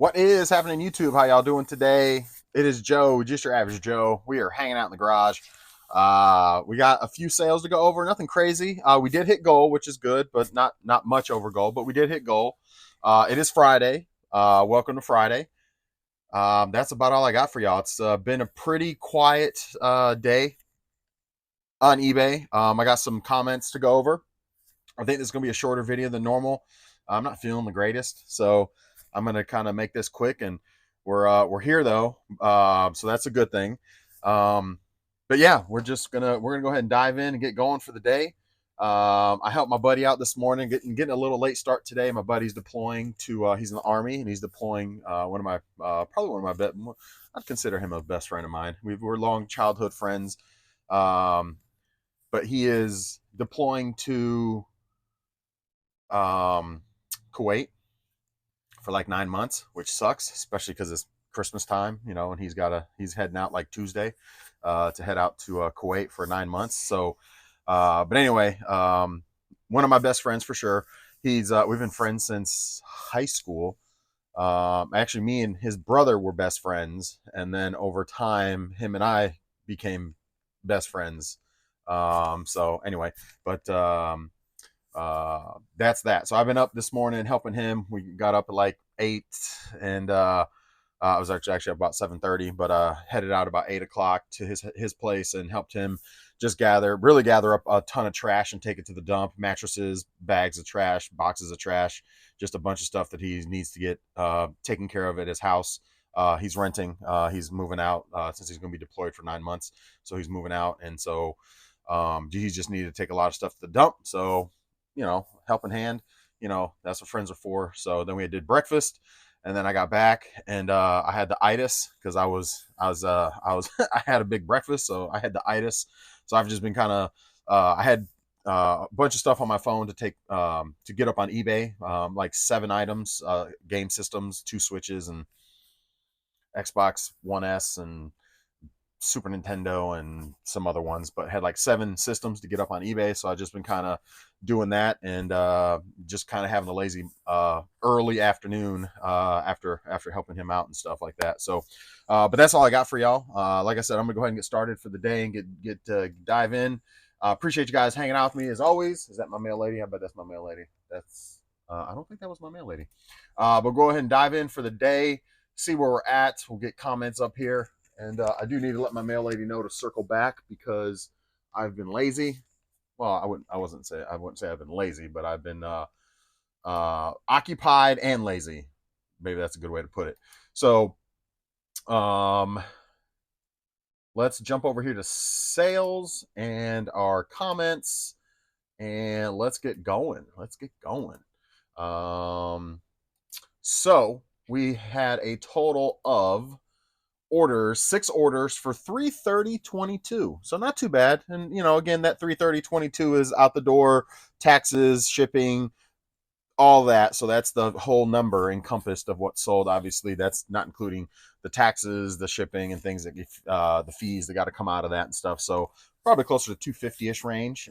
What is happening, YouTube? How y'all doing today? It is Joe, just your average Joe. We are hanging out in the garage. We got a few sales to go over. Nothing crazy. We did hit goal, which is good, but not much over goal. But we did hit goal. It is Friday. Welcome to Friday. That's about all I got for y'all. It's been a pretty quiet day on eBay. I got some comments to go over. I think this is gonna be a shorter video than normal. I'm not feeling the greatest, so I'm gonna kind of make this quick. And we're here though, so that's a good thing. Um, but yeah, we're gonna go ahead and dive in and get going for the day. I helped my buddy out this morning, getting a little late start today. My buddy's deploying to he's in the army and he's deploying one of my probably one of my I'd consider him a best friend of mine. We're long childhood friends, um, but he is deploying to um, Kuwait for like 9 months, which sucks, especially because it's Christmas time, and he's heading out like Tuesday to head out to Kuwait for 9 months. So, but anyway, one of my best friends for sure. We've been friends since high school. Actually, me and his brother were best friends, and then over time, him and I became best friends. So anyway, but that's that. So I've been up this morning helping him. We got up at like 8, and I was actually up about 7:30, but headed out about 8 o'clock to his place and helped him just gather up a ton of trash and take it to the dump. Mattresses, bags of trash, boxes of trash, just a bunch of stuff that he needs to get taken care of at his house. He's renting. He's moving out since he's going to be deployed for 9 months. So he's moving out, and so he just needed to take a lot of stuff to the dump. So helping hand, that's what friends are for. So then we did breakfast, and then I got back and I had the itis because I had a big breakfast, so I had the itis. So I've just been kind of I had a bunch of stuff on my phone to take to get up on eBay, like 7 items, game systems, 2 switches, and Xbox One S and Super Nintendo and some other ones, but had like 7 systems to get up on eBay. So I've just been kind of doing that and just kind of having a lazy early afternoon after helping him out and stuff like that. So, but that's all I got for y'all. Like I said, I'm gonna go ahead and get started for the day and get dive in. Appreciate you guys hanging out with me as always. Is that my mail lady? I bet that's my mail lady. That's I don't think that was my mail lady. But go ahead and dive in for the day. See where we're at. We'll get comments up here. And I do need to let my mail lady know to circle back because I've been lazy. Well, I wouldn't say I've been lazy, but I've been occupied and lazy. Maybe that's a good way to put it. So, um, let's jump over here to sales and our comments, and let's get going. So we had a total of 6 orders for 330.22. So not too bad. And again, that 330.22 is out the door, taxes, shipping, all that. So that's the whole number encompassed of what's sold. Obviously, that's not including the taxes, the shipping, and things that the fees that got to come out of that and stuff. So probably closer to 250ish range,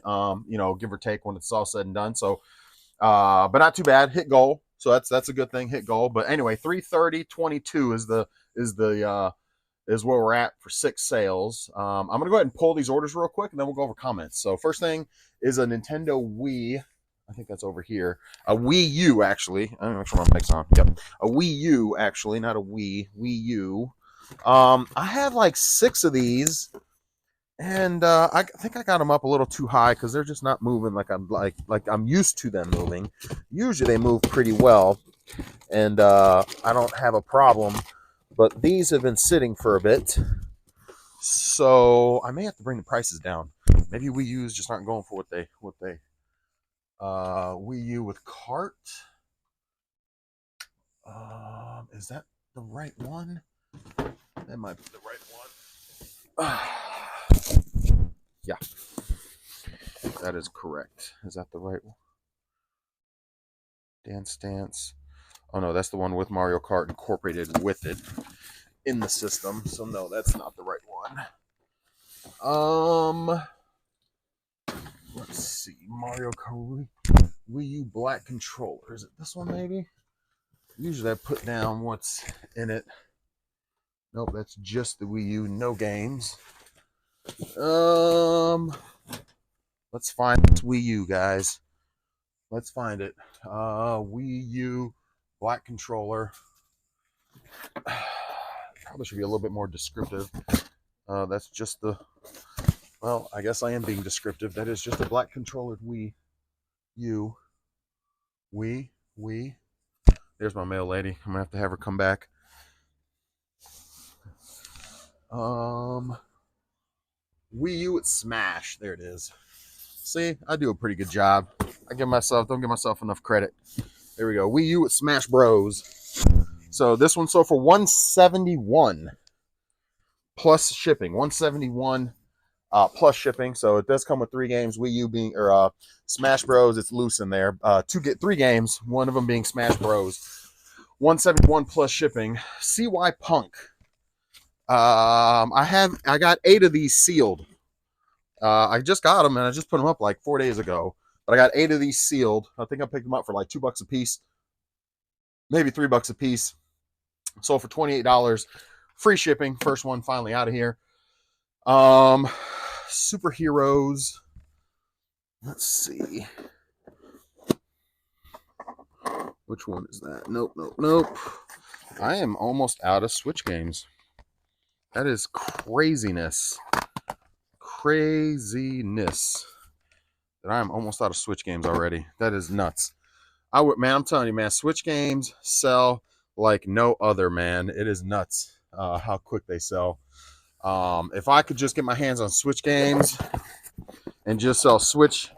give or take when it's all said and done. So, but not too bad. Hit goal. So that's a good thing. Hit goal. But anyway, 330.22 is where we're at for 6 sales. I'm going to go ahead and pull these orders real quick, and then we'll go over comments. So first thing is a Nintendo Wii. I think that's over here. A Wii U, actually. I'm not sure my mic's on. Yep. A Wii U, actually, not a Wii. Wii U. I have like 6 of these, and I think I got them up a little too high because they're just not moving like I'm used to them moving. Usually they move pretty well, and I don't have a problem. But these have been sitting for a bit, so I may have to bring the prices down. Maybe Wii U's just aren't going for what they Wii U with cart. Is that the right one? That might be the right one. Yeah, that is correct. Is that the right one? Dance Dance. Oh no, that's the one with Mario Kart incorporated with it in the system. So no, that's not the right one. Let's see. Mario Kart Wii U Black controller. Is it this one maybe? Usually I put down what's in it. Nope, that's just the Wii U, no games. Let's find this Wii U, guys. Let's find it. Wii U, black controller. Probably should be a little bit more descriptive. That's just the, well, I guess I am being descriptive. That is just a black controller Wii U. Wii. There's my mail lady. I'm gonna have to have her come back. Wii U with Smash. There it is. See, I do a pretty good job. Don't give myself enough credit. There we go. Wii U with Smash Bros. So this one sold for $171 plus shipping. $171 plus shipping. So it does come with 3 games. Wii U being Smash Bros. It's loose in there. 3 games. One of them being Smash Bros. $171 plus shipping. CY Punk. I got 8 of these sealed. I just got them and I just put them up like 4 days ago. But I got 8 of these sealed. I think I picked them up for like $2 a piece, maybe $3 a piece. Sold for $28. Free shipping. First one finally out of here. Superheroes. Let's see. Which one is that? Nope. I am almost out of Switch games. That is craziness. That I am almost out of Switch games already. That is nuts. I'm telling you, man, Switch games sell like no other, man. It is nuts how quick they sell. If I could just get my hands on Switch games and just sell Switch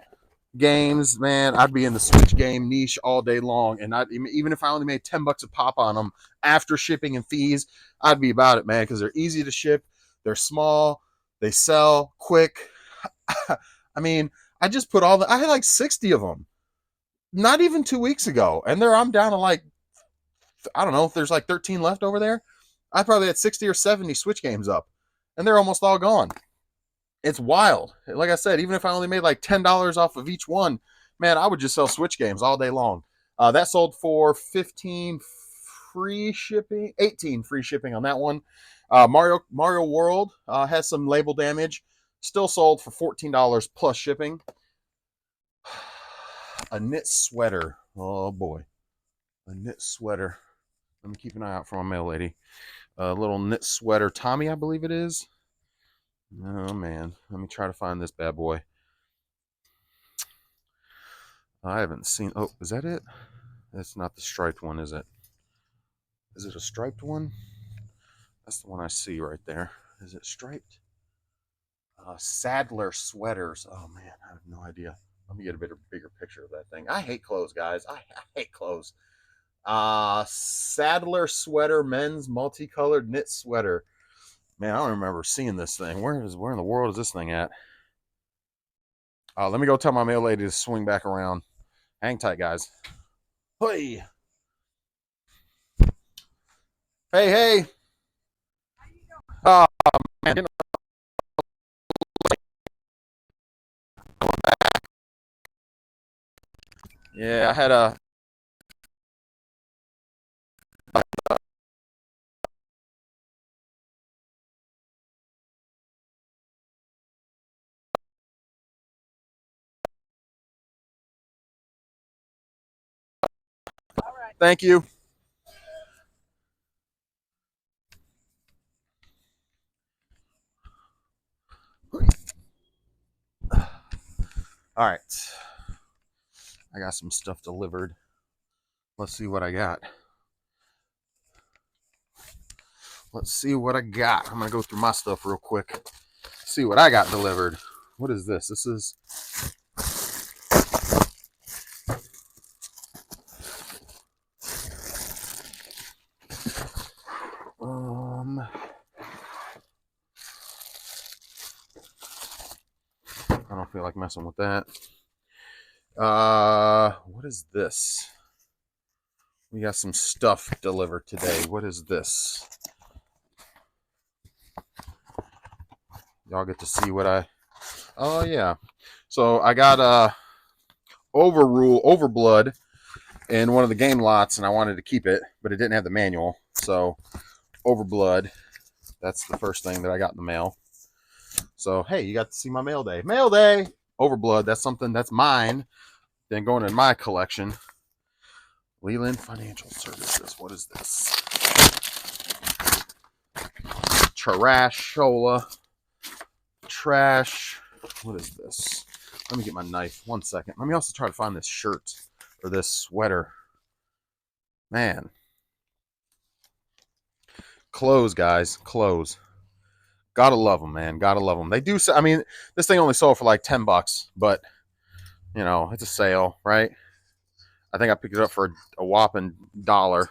games, man, I'd be in the Switch game niche all day long. And even if I only made $10 a pop on them after shipping and fees, I'd be about it, man, because they're easy to ship. They're small. They sell quick. I mean, I just put I had like 60 of them not even 2 weeks ago. And I'm down to like, I don't know if there's like 13 left over there. I probably had 60 or 70 Switch games up and they're almost all gone. It's wild. Like I said, even if I only made like $10 off of each one, man, I would just sell Switch games all day long. That sold for 15 free shipping, 18 free shipping on that one. Mario World has some label damage. Still sold for $14 plus shipping. A knit sweater. Oh boy. A knit sweater. Let me keep an eye out for my mail lady. A little knit sweater. Tommy, I believe it is. Oh man. Let me try to find this bad boy. I haven't seen. Oh, is that it? That's not the striped one, is it? Is it a striped one? That's the one I see right there. Is it striped? Sadler sweaters. Oh man, I have no idea. Let me get a bigger picture of that thing. I hate clothes, guys. I hate clothes. Sadler sweater, men's multicolored knit sweater. Man, I don't remember seeing this thing. Where in the world is this thing at? Let me go tell my mail lady to swing back around. Hang tight, guys. Hey. Hey. Oh, man. Yeah, I had a. Thank you. All right. I got some stuff delivered. Let's see what I got. I'm going to go through my stuff real quick. See what I got delivered. What is this? This is... I don't feel like messing with that. What is this? We got some stuff delivered today. What is this? Y'all get to see what I... Oh, yeah. So I got Overblood, in one of the game lots, and I wanted to keep it, but it didn't have the manual. So Overblood, that's the first thing that I got in the mail. So hey, you got to see my mail day. Mail day! Overblood, that's something that's mine. Then going in my collection. Leland Financial Services. What is this? Trashola. Trash. What is this? Let me get my knife. 1 second. Let me also try to find this shirt or this sweater. Man. Clothes, guys. Clothes. Gotta love them, man. Gotta love them. They do. I mean, this thing only sold for like $10, but you know, it's a sale, right? I think I picked it up for a whopping $1.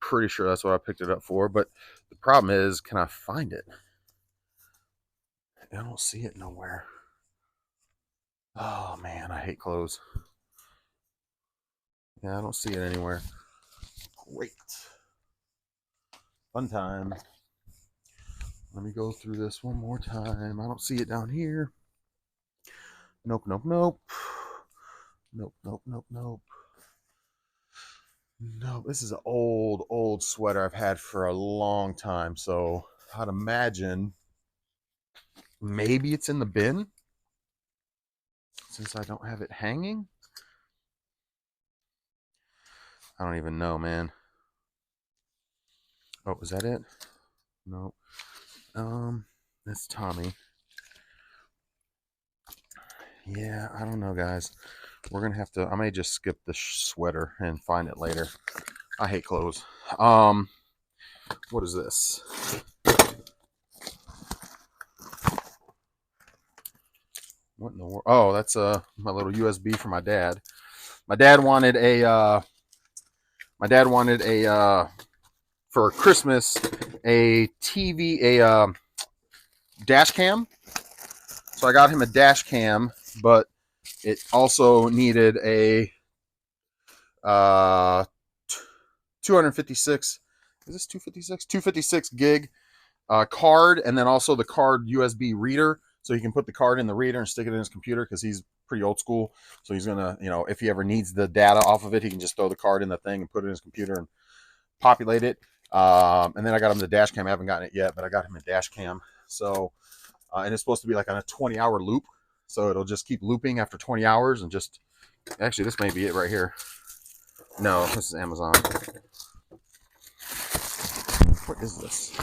Pretty sure that's what I picked it up for. But the problem is, can I find it? I don't see it nowhere. Oh man, I hate clothes. Yeah, I don't see it anywhere. Great. Fun time. Let me go through this one more time. I don't see it down here. Nope, nope, nope. Nope, nope, nope, nope. No, this is an old sweater I've had for a long time. So I'd imagine maybe it's in the bin since I don't have it hanging. I don't even know, man. Oh, is that it? No. That's Tommy. Yeah, I don't know, guys. We're gonna have to. I may just skip the sweater and find it later. I hate clothes. What is this? What in the world? Oh, that's my little USB for my dad. My dad wanted a. For Christmas a TV, a dash cam. So I got him a dash cam, but it also needed a 256. Is this 256? 256 gig card, and then also the card USB reader, so he can put the card in the reader and stick it in his computer because he's pretty old school. So he's gonna, you know, if he ever needs the data off of it, he can just throw the card in the thing and put it in his computer and populate it. And then I got him the dash cam. I haven't gotten it yet, but I got him a dash cam. So, and it's supposed to be like on a 20-hour loop. So it'll just keep looping after 20 hours and just, actually, this may be it right here. No, this is Amazon. What is this?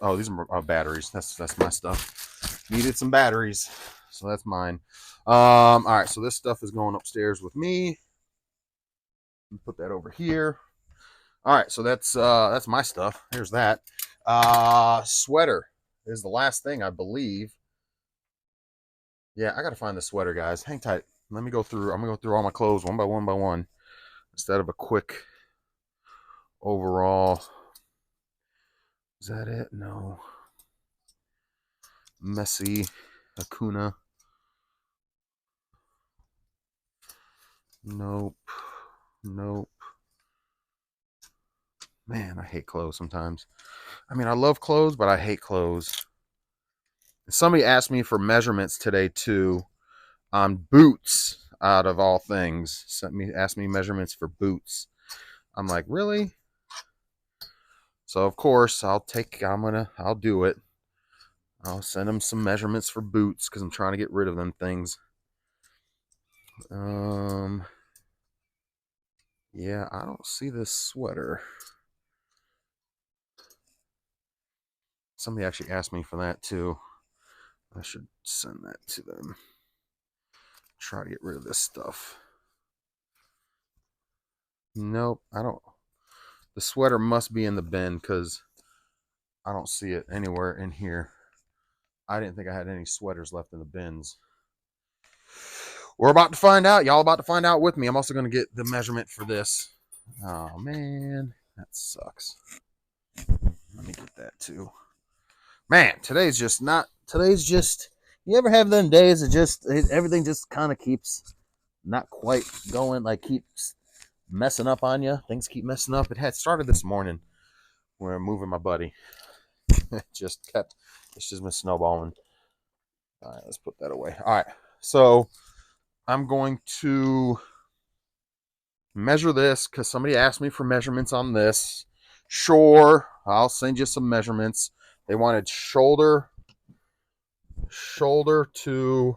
Oh, these are batteries. That's my stuff. Needed some batteries, so that's mine. All right, so this stuff is going upstairs with me. Put that over here. All right, so that's my stuff. Here's that. Sweater is the last thing, I believe. Yeah, I gotta find the sweater, guys. Hang tight. Let me go through. I'm gonna go through all my clothes one by one instead of a quick overall. Is that it? No. Messy Acuna. Nope. Nope. Man, I hate clothes sometimes. I mean, I love clothes, but I hate clothes. Somebody asked me for measurements today too on boots, out of all things. Asked me measurements for boots. I'm like, really? So of course I'll do it. I'll send them some measurements for boots because I'm trying to get rid of them things. Yeah, I don't see this sweater. Somebody actually asked me for that too. I should send that to them. Try to get rid of this stuff. Nope, I don't. The sweater must be in the bin because I don't see it anywhere in here. I didn't think I had any sweaters left in the bins. We're about to find out. Y'all about to find out with me. I'm also going to get the measurement for this. Oh, man. That sucks. Let me get that too. Man, today's just, you ever have them days that everything just kind of keeps not quite going, like keeps messing up on you? Things keep messing up. It had started this morning when I'm moving my buddy. It's just been snowballing. All right, let's put that away. All right, so I'm going to Measure this because somebody asked me for measurements on this. Sure, I'll send you some measurements. They wanted shoulder to,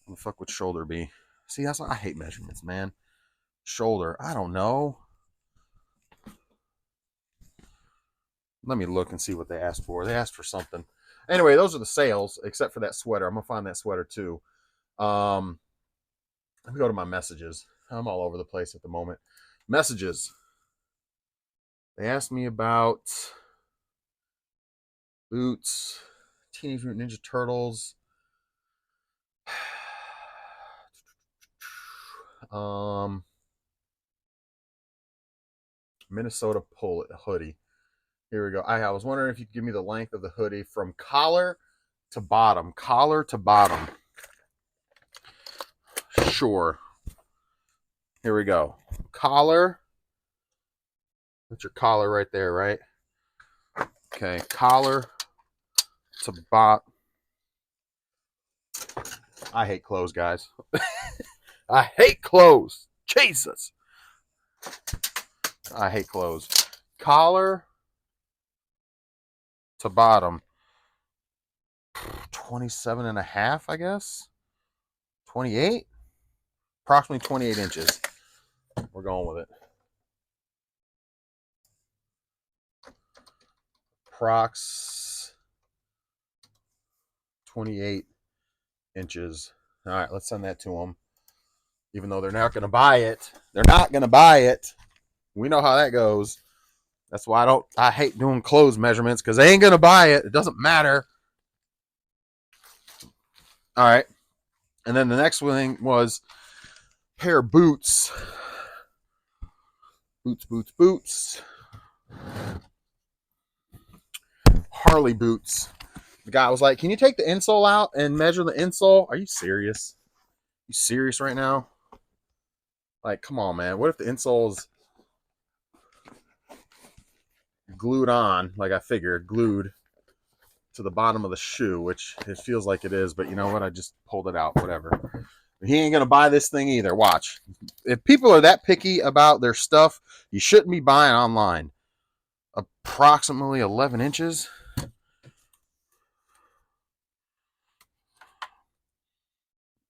what the fuck would shoulder be? See, that's why I hate measurements, man. Shoulder, I don't know. Let me look and see what they asked for. They asked for something. Anyway, those are the sales, except for that sweater. I'm gonna find that sweater too. Let me go to my messages. I'm all over the place at the moment. Messages. They asked me about boots, Teenage Mutant Ninja Turtles, Minnesota Pull hoodie. Here we go. I was wondering if you could give me the length of the hoodie from collar to bottom. Collar to bottom. Sure. Here we go. Collar. That's your collar right there, right? Okay. Collar to bot. I hate clothes, guys. I hate clothes. Jesus. I hate clothes. Collar to bottom. 27 and a half, I guess. 28? Approximately 28 inches. We're going with it. Prox 28 inches. All right, let's send that to them. Even though they're not going to buy it. They're not going to buy it. We know how that goes. That's why I hate doing clothes measurements because they ain't going to buy it. It doesn't matter. All right. And then the next thing was pair of boots. Boots. Harley boots. The guy was like, "Can you take the insole out and measure the insole?" Are you serious? You serious right now? Like, come on, man. What if the insole's glued on, like I figured, glued to the bottom of the shoe, which it feels like it is, but you know what? I just pulled it out. Whatever. He ain't gonna buy this thing either. Watch. If people are that picky about their stuff, you shouldn't be buying online. Approximately 11 inches.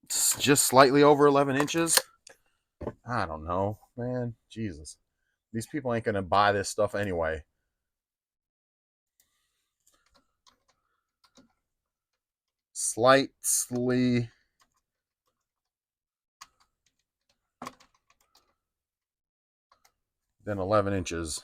It's just slightly over 11 inches. I don't know, man. Jesus. These people ain't gonna buy this stuff anyway. Slightly than 11 inches.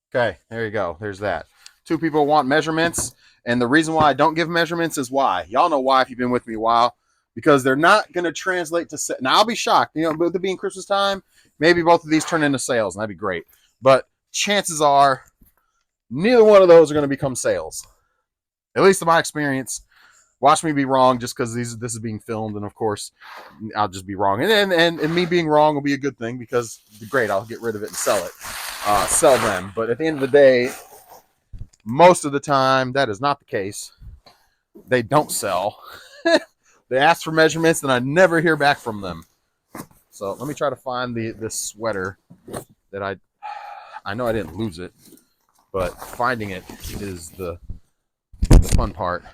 Okay, there you go. There's that. Two people want measurements, and the reason why I don't give measurements is why. Y'all know why if you've been with me a while. Because they're not going to translate to... Now, I'll be shocked. You know, with it being Christmas time, maybe both of these turn into sales, and that'd be great. But chances are, neither one of those are going to become sales. At least in my experience. Watch me be wrong just because this is being filmed, and of course, I'll just be wrong. And me being wrong will be a good thing because, great, I'll get rid of it and sell it. Sell them. But at the end of the day, most of the time, that is not the case. They don't sell. They ask for measurements, and I never hear back from them. So let me try to find this sweater that I know I didn't lose it, but finding it is the fun part.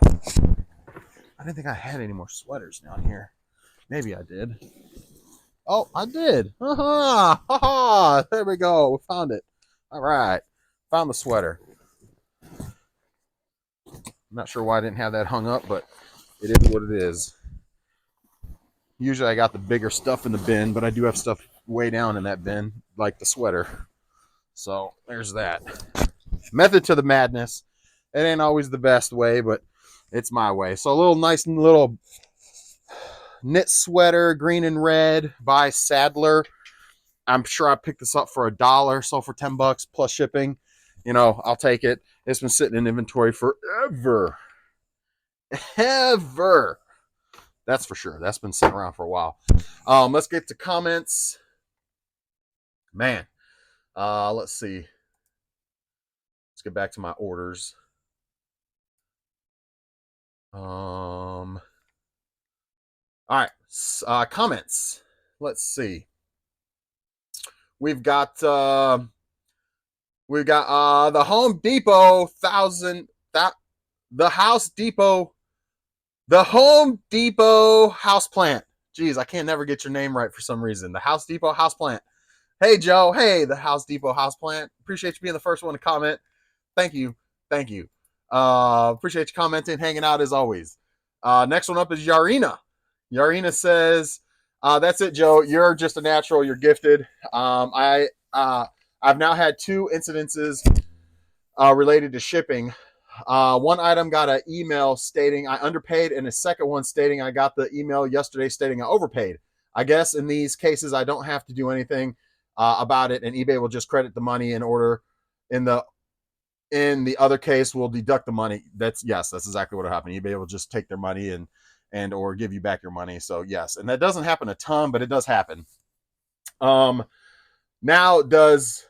I didn't think I had any more sweaters down here. Maybe I did. Oh, I did. There we go. We found it. All right. Found the sweater. I'm not sure why I didn't have that hung up, but it is what it is. Usually I got the bigger stuff in the bin, but I do have stuff way down in that bin, like the sweater. So there's that. Method to the madness. It ain't always the best way, but it's my way. So a little nice little knit sweater, green and red by Sadler. I'm sure I picked this up for $1, sold for $10 plus shipping. You know, I'll take it. It's been sitting in inventory forever. Ever. That's for sure. That's been sitting around for a while. Let's get to comments. Man. Let's see. Let's get back to my orders. All right, comments. Let's see. We've got the Home Depot the House Depot, the Home Depot house plant. Geez, I can't never get your name right for some reason. The House Depot house plant. Hey Joe, hey the House Depot house plant. Appreciate you being the first one to comment. Thank you, thank you. Appreciate you commenting, hanging out as always. Next one up is Yarina. Yarina says, "That's it, Joe. You're just a natural. You're gifted. I've now had 2 incidences related to shipping. One item got an email stating I underpaid, and a second one stating I got the email yesterday stating I overpaid. I guess in these cases I don't have to do anything about it, and eBay will just credit the money in order. In the other case, we'll deduct the money. That's exactly what will happen. eBay will just take their money and or give you back your money. So yes, and that doesn't happen a ton, but it does happen. Now does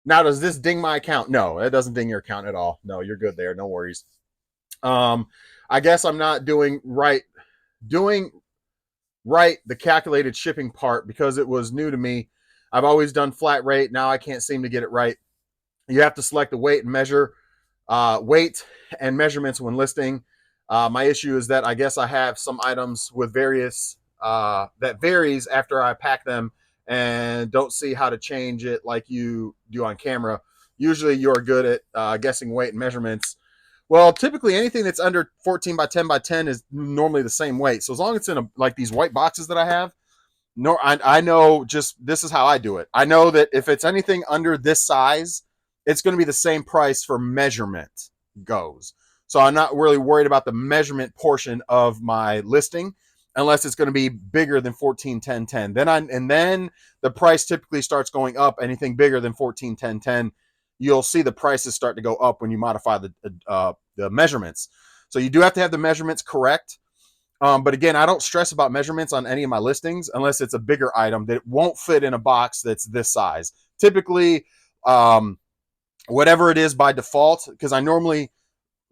this ding my account? No, it doesn't ding your account at all. No, you're good there. No worries. I guess I'm not doing right the calculated shipping part because it was new to me. I've always done flat rate. Now I can't seem to get it right. You have to select the weight and measurements when listing. My issue is that I guess I have some items with various that varies after I pack them and don't see how to change it like you do on camera. Usually you're good at guessing weight and measurements. Well, typically anything that's under 14 by 10 by 10 is normally the same weight. So as long as it's in like these white boxes that I have, I know just this is how I do it. I know that if it's anything under this size, it's going to be the same price for measurement goes. So I'm not really worried about the measurement portion of my listing unless it's going to be bigger than 14, 10, 10. Then the price typically starts going up. Anything bigger than 14, 10, 10, you'll see the prices start to go up when you modify the measurements. So you do have to have the measurements correct. But again, I don't stress about measurements on any of my listings unless it's a bigger item that won't fit in a box that's this size. Typically, whatever it is by default, because I normally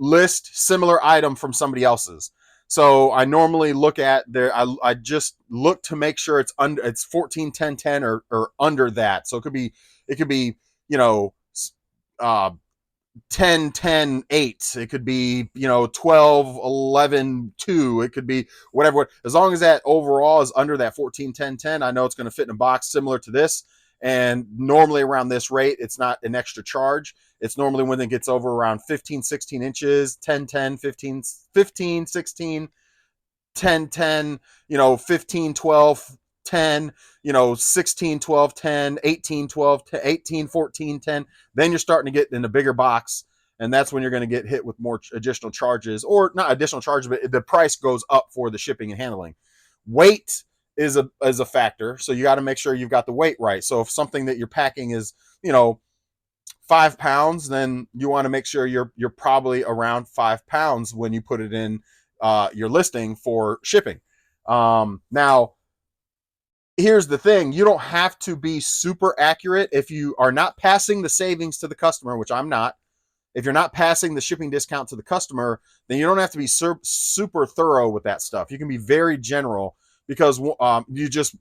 list similar item from somebody else's. So I normally look at I just look to make sure it's 14, 10, 10 or under that. So it could be, 10, 10, 8. It could be, 12, 11, 2. It could be whatever. As long as that overall is under that 14, 10, 10, I know it's going to fit in a box similar to this. And normally around this rate, it's not an extra charge. It's normally when it gets over around 15, 16 inches, 10, 10, 15, 15, 16, 10, 10, 15, 12, 10, 16, 12, 10, 18, 12, 10, 18, 14, 10. Then you're starting to get in a bigger box. And that's when you're going to get hit with more additional charges, or not additional charges, but the price goes up for the shipping and handling. Weight is a factor. So you got to make sure you've got the weight right. So if something that you're packing is, 5 pounds, then you want to make sure you're probably around 5 pounds when you put it in your listing for shipping. Now, here's the thing. You don't have to be super accurate if you are not passing the savings to the customer, which I'm not. If you're not passing the shipping discount to the customer, then you don't have to be super thorough with that stuff. You can be very general because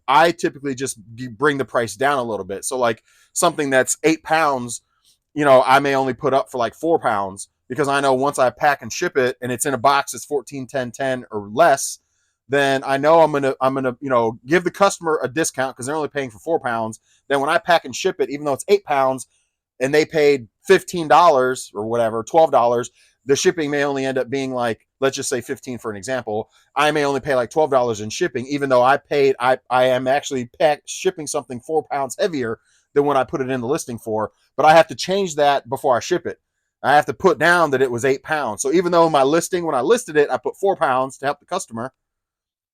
I typically just bring the price down a little bit. So like something that's 8 pounds, I may only put up for like 4 pounds because I know once I pack and ship it and it's in a box that's 14, 10, 10 or less, then I know I'm gonna give the customer a discount because they're only paying for 4 pounds. Then when I pack and ship it, even though it's 8 pounds and they paid $15 or whatever, $12, the shipping may only end up being like, let's just say 15 for an example. I may only pay like $12 in shipping, even though I am actually shipping something 4 pounds heavier than when I put it in the listing for, but I have to change that before I ship it. I have to put down that it was 8 pounds. So even though my listing, when I listed it, I put 4 pounds to help the customer.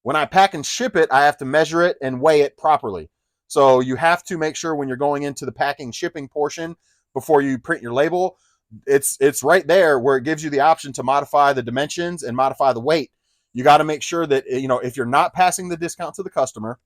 When I pack and ship it, I have to measure it and weigh it properly. So you have to make sure when you're going into the packing shipping portion before you print your label, it's right there where it gives you the option to modify the dimensions and modify the weight. You got to make sure that, if you're not passing the discount to the customer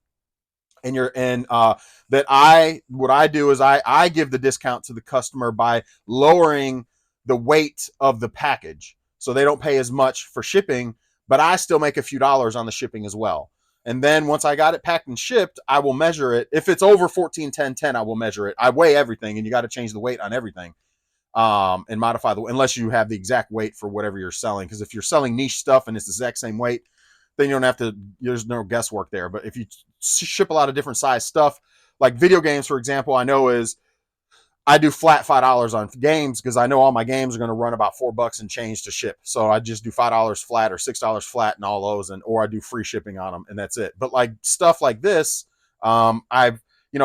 and what I do is I give the discount to the customer by lowering the weight of the package. So they don't pay as much for shipping, but I still make a few dollars on the shipping as well. And then once I got it packed and shipped, I will measure it. If it's over 14, 10, 10, I will measure it. I weigh everything, and you got to change the weight on everything, and modify the, unless you have the exact weight for whatever you're selling. Because if you're selling niche stuff and it's the exact same weight, then you don't have to, there's no guesswork there. But if you ship a lot of different size stuff, like video games, for example, I know is I do flat $5 on games because I know all my games are going to run about $4 and change to ship. So I just do $5 flat or $6 flat and all those, and or I do free shipping on them, and that's it. But like stuff like this, I've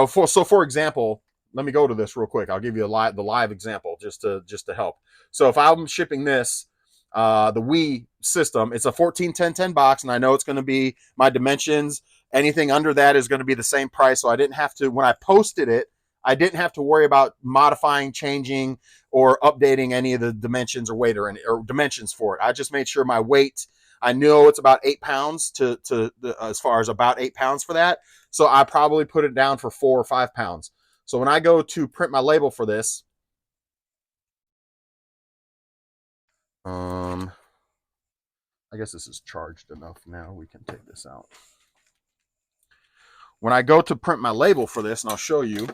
for example, let me go to this real quick. I'll give you the live example just to help. So if I'm shipping this, the Wii system, it's a 14-10-10 box, and I know it's going to be my dimensions. Anything under that is going to be the same price. So I didn't have to, when I posted it, I didn't have to worry about modifying, changing, or updating any of the dimensions or weight or dimensions for it. I just made sure my weight, I know it's about 8 pounds as far as about 8 pounds for that. So I probably put it down for 4 or 5 pounds. So when I go to print my label for this, I guess this is charged enough now. We can take this out. When I go to print my label for this, and I'll show you.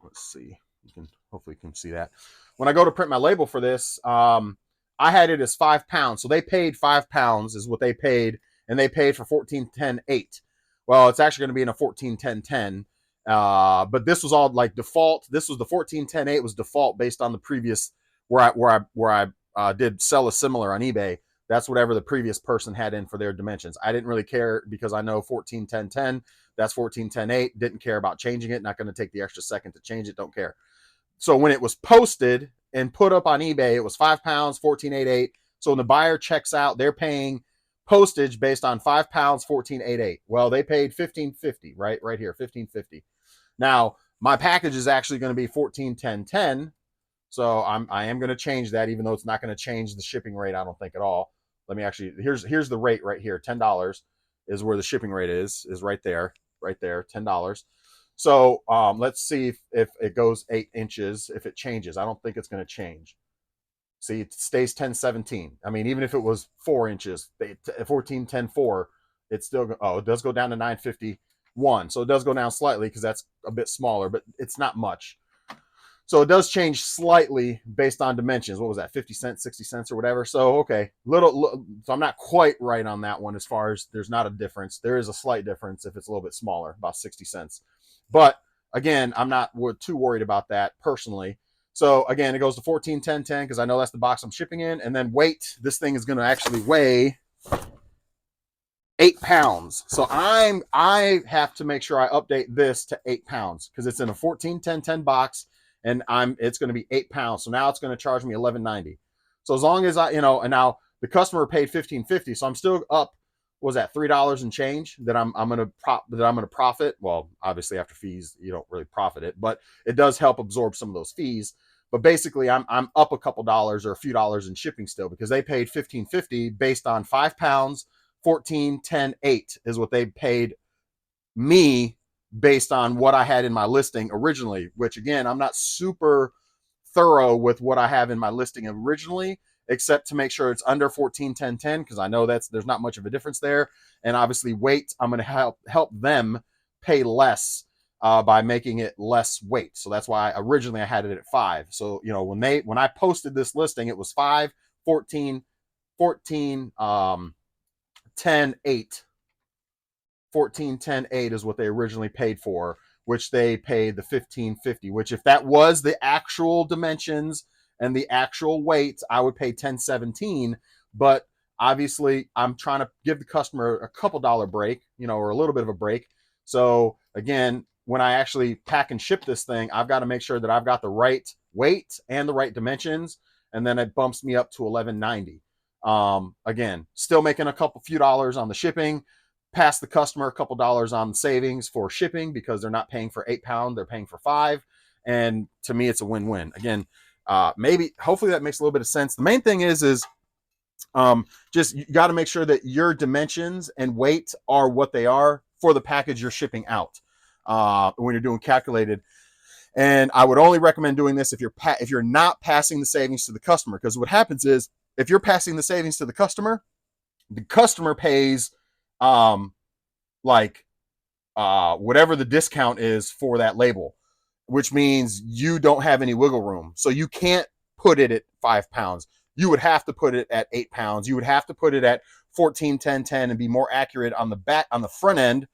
Let's see. You can hopefully you can see that. When I go to print my label for this, I had it as 5 pounds. So they paid 5 pounds is what they paid, and they paid for 14-10-8. Well, it's actually going to be in a 14-10-10. But this was all like default. This was the 14-10-8 was default based on the previous where I did sell a similar on eBay. That's whatever the previous person had in for their dimensions. I didn't really care because I know 14-10-10. That's 14-10-8. Didn't care about changing it. Not going to take the extra second to change it. Don't care. So when it was posted and put up on eBay, it was 5 pounds, 14.88. So when the buyer checks out, they're paying postage based on 5 pounds, 14.88. Well, they paid $15.50, right here, $15.50. Now my package is actually going to be 14-10-10. So I am going to change that, even though it's not going to change the shipping rate, I don't think at all. Let me actually, here's the rate right here. $10 is where the shipping rate is right there, $10. So let's see if it goes 8 inches, if it changes. I don't think it's going to change. See, it stays 10-17. I mean, even if it was 4 inches, 14-10-4, it's still, it does go down to 951. So it does go down slightly because that's a bit smaller, but it's not much. So it does change slightly based on dimensions. What was that, 50 cents, 60 cents or whatever? So, okay, so I'm not quite right on that one as far as there's not a difference. There is a slight difference if it's a little bit smaller, about 60 cents. But again, I'm not too worried about that personally. So again, it goes to 14-10-10 because I know that's the box I'm shipping in. And then weight, this thing is going to actually weigh 8 pounds. So I have to make sure I update this to 8 pounds because it's in a 14-10-10 box. And it's going to be 8 pounds. So now it's going to charge me $11.90. So as long as and now the customer paid $15.50, so I'm still up. What was that, $3 and change that I'm going to profit? Well, obviously after fees, you don't really profit it, but it does help absorb some of those fees. But basically, I'm up a couple dollars or a few dollars in shipping still because they paid $15.50 based on 5 pounds. 14-10-8 is what they paid me based on what I had in my listing originally, which again, I'm not super thorough with what I have in my listing originally, except to make sure it's under 14-10-10 because I know there's not much of a difference there. And obviously weight, I'm going to help them pay less by making it less weight. So that's why originally I had it at 5. So, when I posted this listing, it was 5, 14, 10, 8. 14-10-8 is what they originally paid for, which they paid the $15.50, which if that was the actual dimensions and the actual weight, I would pay $10.17. But obviously I'm trying to give the customer a couple dollar break, or a little bit of a break. So again, when I actually pack and ship this thing, I've got to make sure that I've got the right weight and the right dimensions. And then it bumps me up to $11.90. Again, still making a few dollars on the shipping. Pass the customer a couple dollars on savings for shipping because they're not paying for 8 pounds, they're paying for 5. And to me, it's a win-win. Again, hopefully that makes a little bit of sense. The main thing is just you got to make sure that your dimensions and weight are what they are for the package you're shipping out when you're doing calculated. And I would only recommend doing this if you're not passing the savings to the customer, because what happens is if you're passing the savings to the customer pays um like whatever the discount is for that label, which means you don't have any wiggle room. So you can't put it at 5 pounds. You would have to put it at 8 pounds. You would have to put it at 14, 10, 10 and be more accurate on the front end.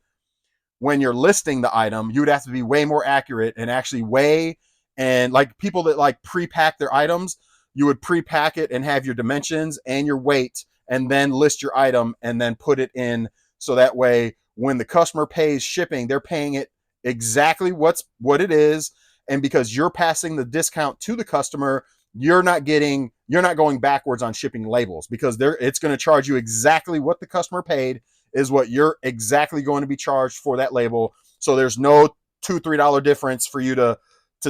When you're listing the item, you would have to be way more accurate and actually weigh. And like people that like pre-pack their items, you would pre-pack it and have your dimensions and your weight and then list your item and then put it in. So that way, when the customer pays shipping, they're paying it exactly what it is. And because you're passing the discount to the customer, you're not going backwards on shipping labels, because it's going to charge you exactly what the customer paid is what you're exactly going to be charged for that label. So there's no $2-3 difference for you to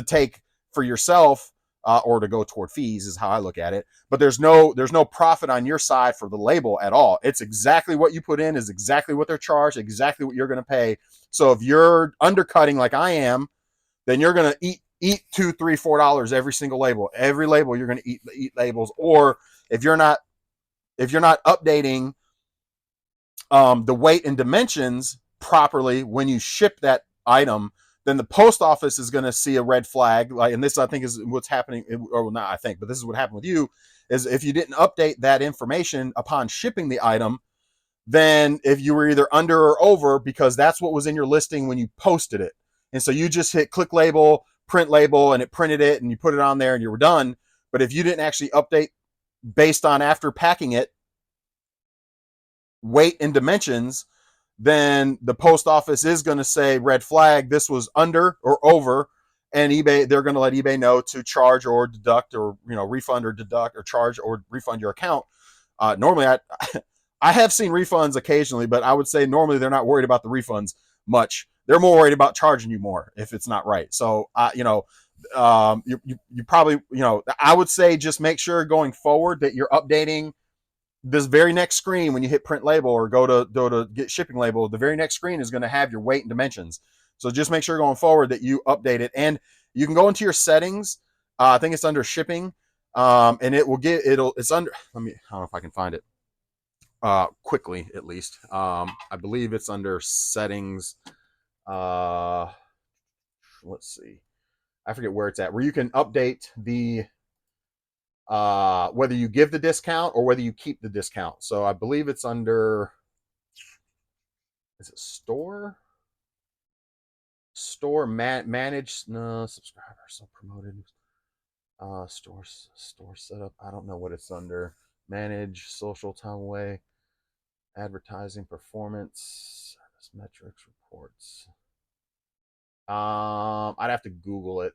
take for yourself, or to go toward fees is how I look at it. But there's no profit on your side for the label at all. It's exactly what you put in is exactly what they're charged, exactly what you're going to pay. So if you're undercutting like I am, then you're going to eat $2, $3, $4 every single label. Every label you're going to eat labels. Or if you're not updating the weight and dimensions properly when you ship that item, then the post office is going to see a red flag. Like, and this I think is what's happening, or not I think, but this is what happened with you, is if you didn't update that information upon shipping the item, then if you were either under or over, because that's what was in your listing when you posted it. And so you just hit click label, print label, and it printed it and you put it on there and you were done. But if you didn't actually update based on after packing it, weight and dimensions, then the post office is going to say red flag, this was under or over, and they're going to let eBay know to charge or deduct, or refund or deduct or charge or refund your account. Normally I have seen refunds occasionally, but I would say normally they're not worried about the refunds much. They're more worried about charging you more if it's not right. So you probably, I would say just make sure going forward that you're updating this very next screen. When you hit print label or go to get shipping label, the very next screen is going to have your weight and dimensions. So just make sure going forward that you update it. And you can go into your settings. I think it's under shipping, and it's under, I don't know if I can find it quickly, at least. I believe it's under settings. Let's see. I forget where it's at, where you can update the whether you give the discount or whether you keep the discount. So I believe it's under, is it store manage, no, subscribers, so promoted, store setup. I don't know what it's under. Manage social, time away, advertising, performance, service metrics, reports. I'd have to Google it.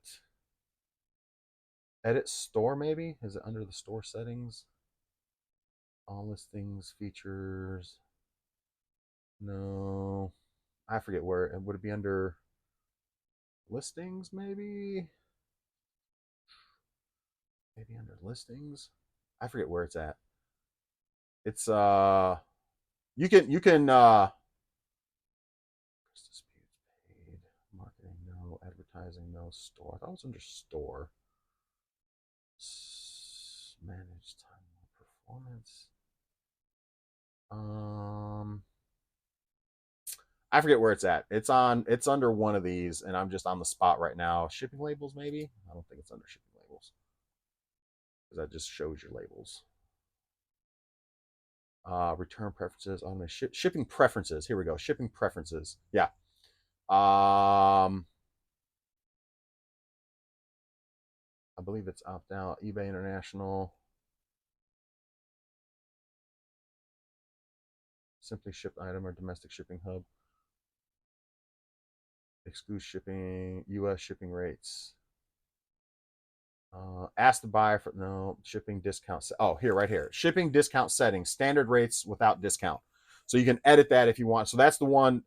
Edit store, maybe? Is it under the store settings? All listings, features. No. I forget where. Would it be under listings, maybe? Maybe under listings? I forget where it's at. It's you can disputes paid, marketing no, advertising no, store. I thought it was under store. Manage time performance. I forget where it's at. It's under one of these, and I'm just on the spot right now. Shipping labels, maybe? I don't think it's under shipping labels, because that just shows your labels. Return preferences, automated shipping preferences. Here we go. Shipping preferences. Yeah. I believe it's opt out. eBay International. Simply shipped item or domestic shipping hub. Exclude shipping, U.S. shipping rates. Ask the buyer for no shipping discount. Oh, here, right here. Shipping discount settings, standard rates without discount. So you can edit that if you want. So that's the one.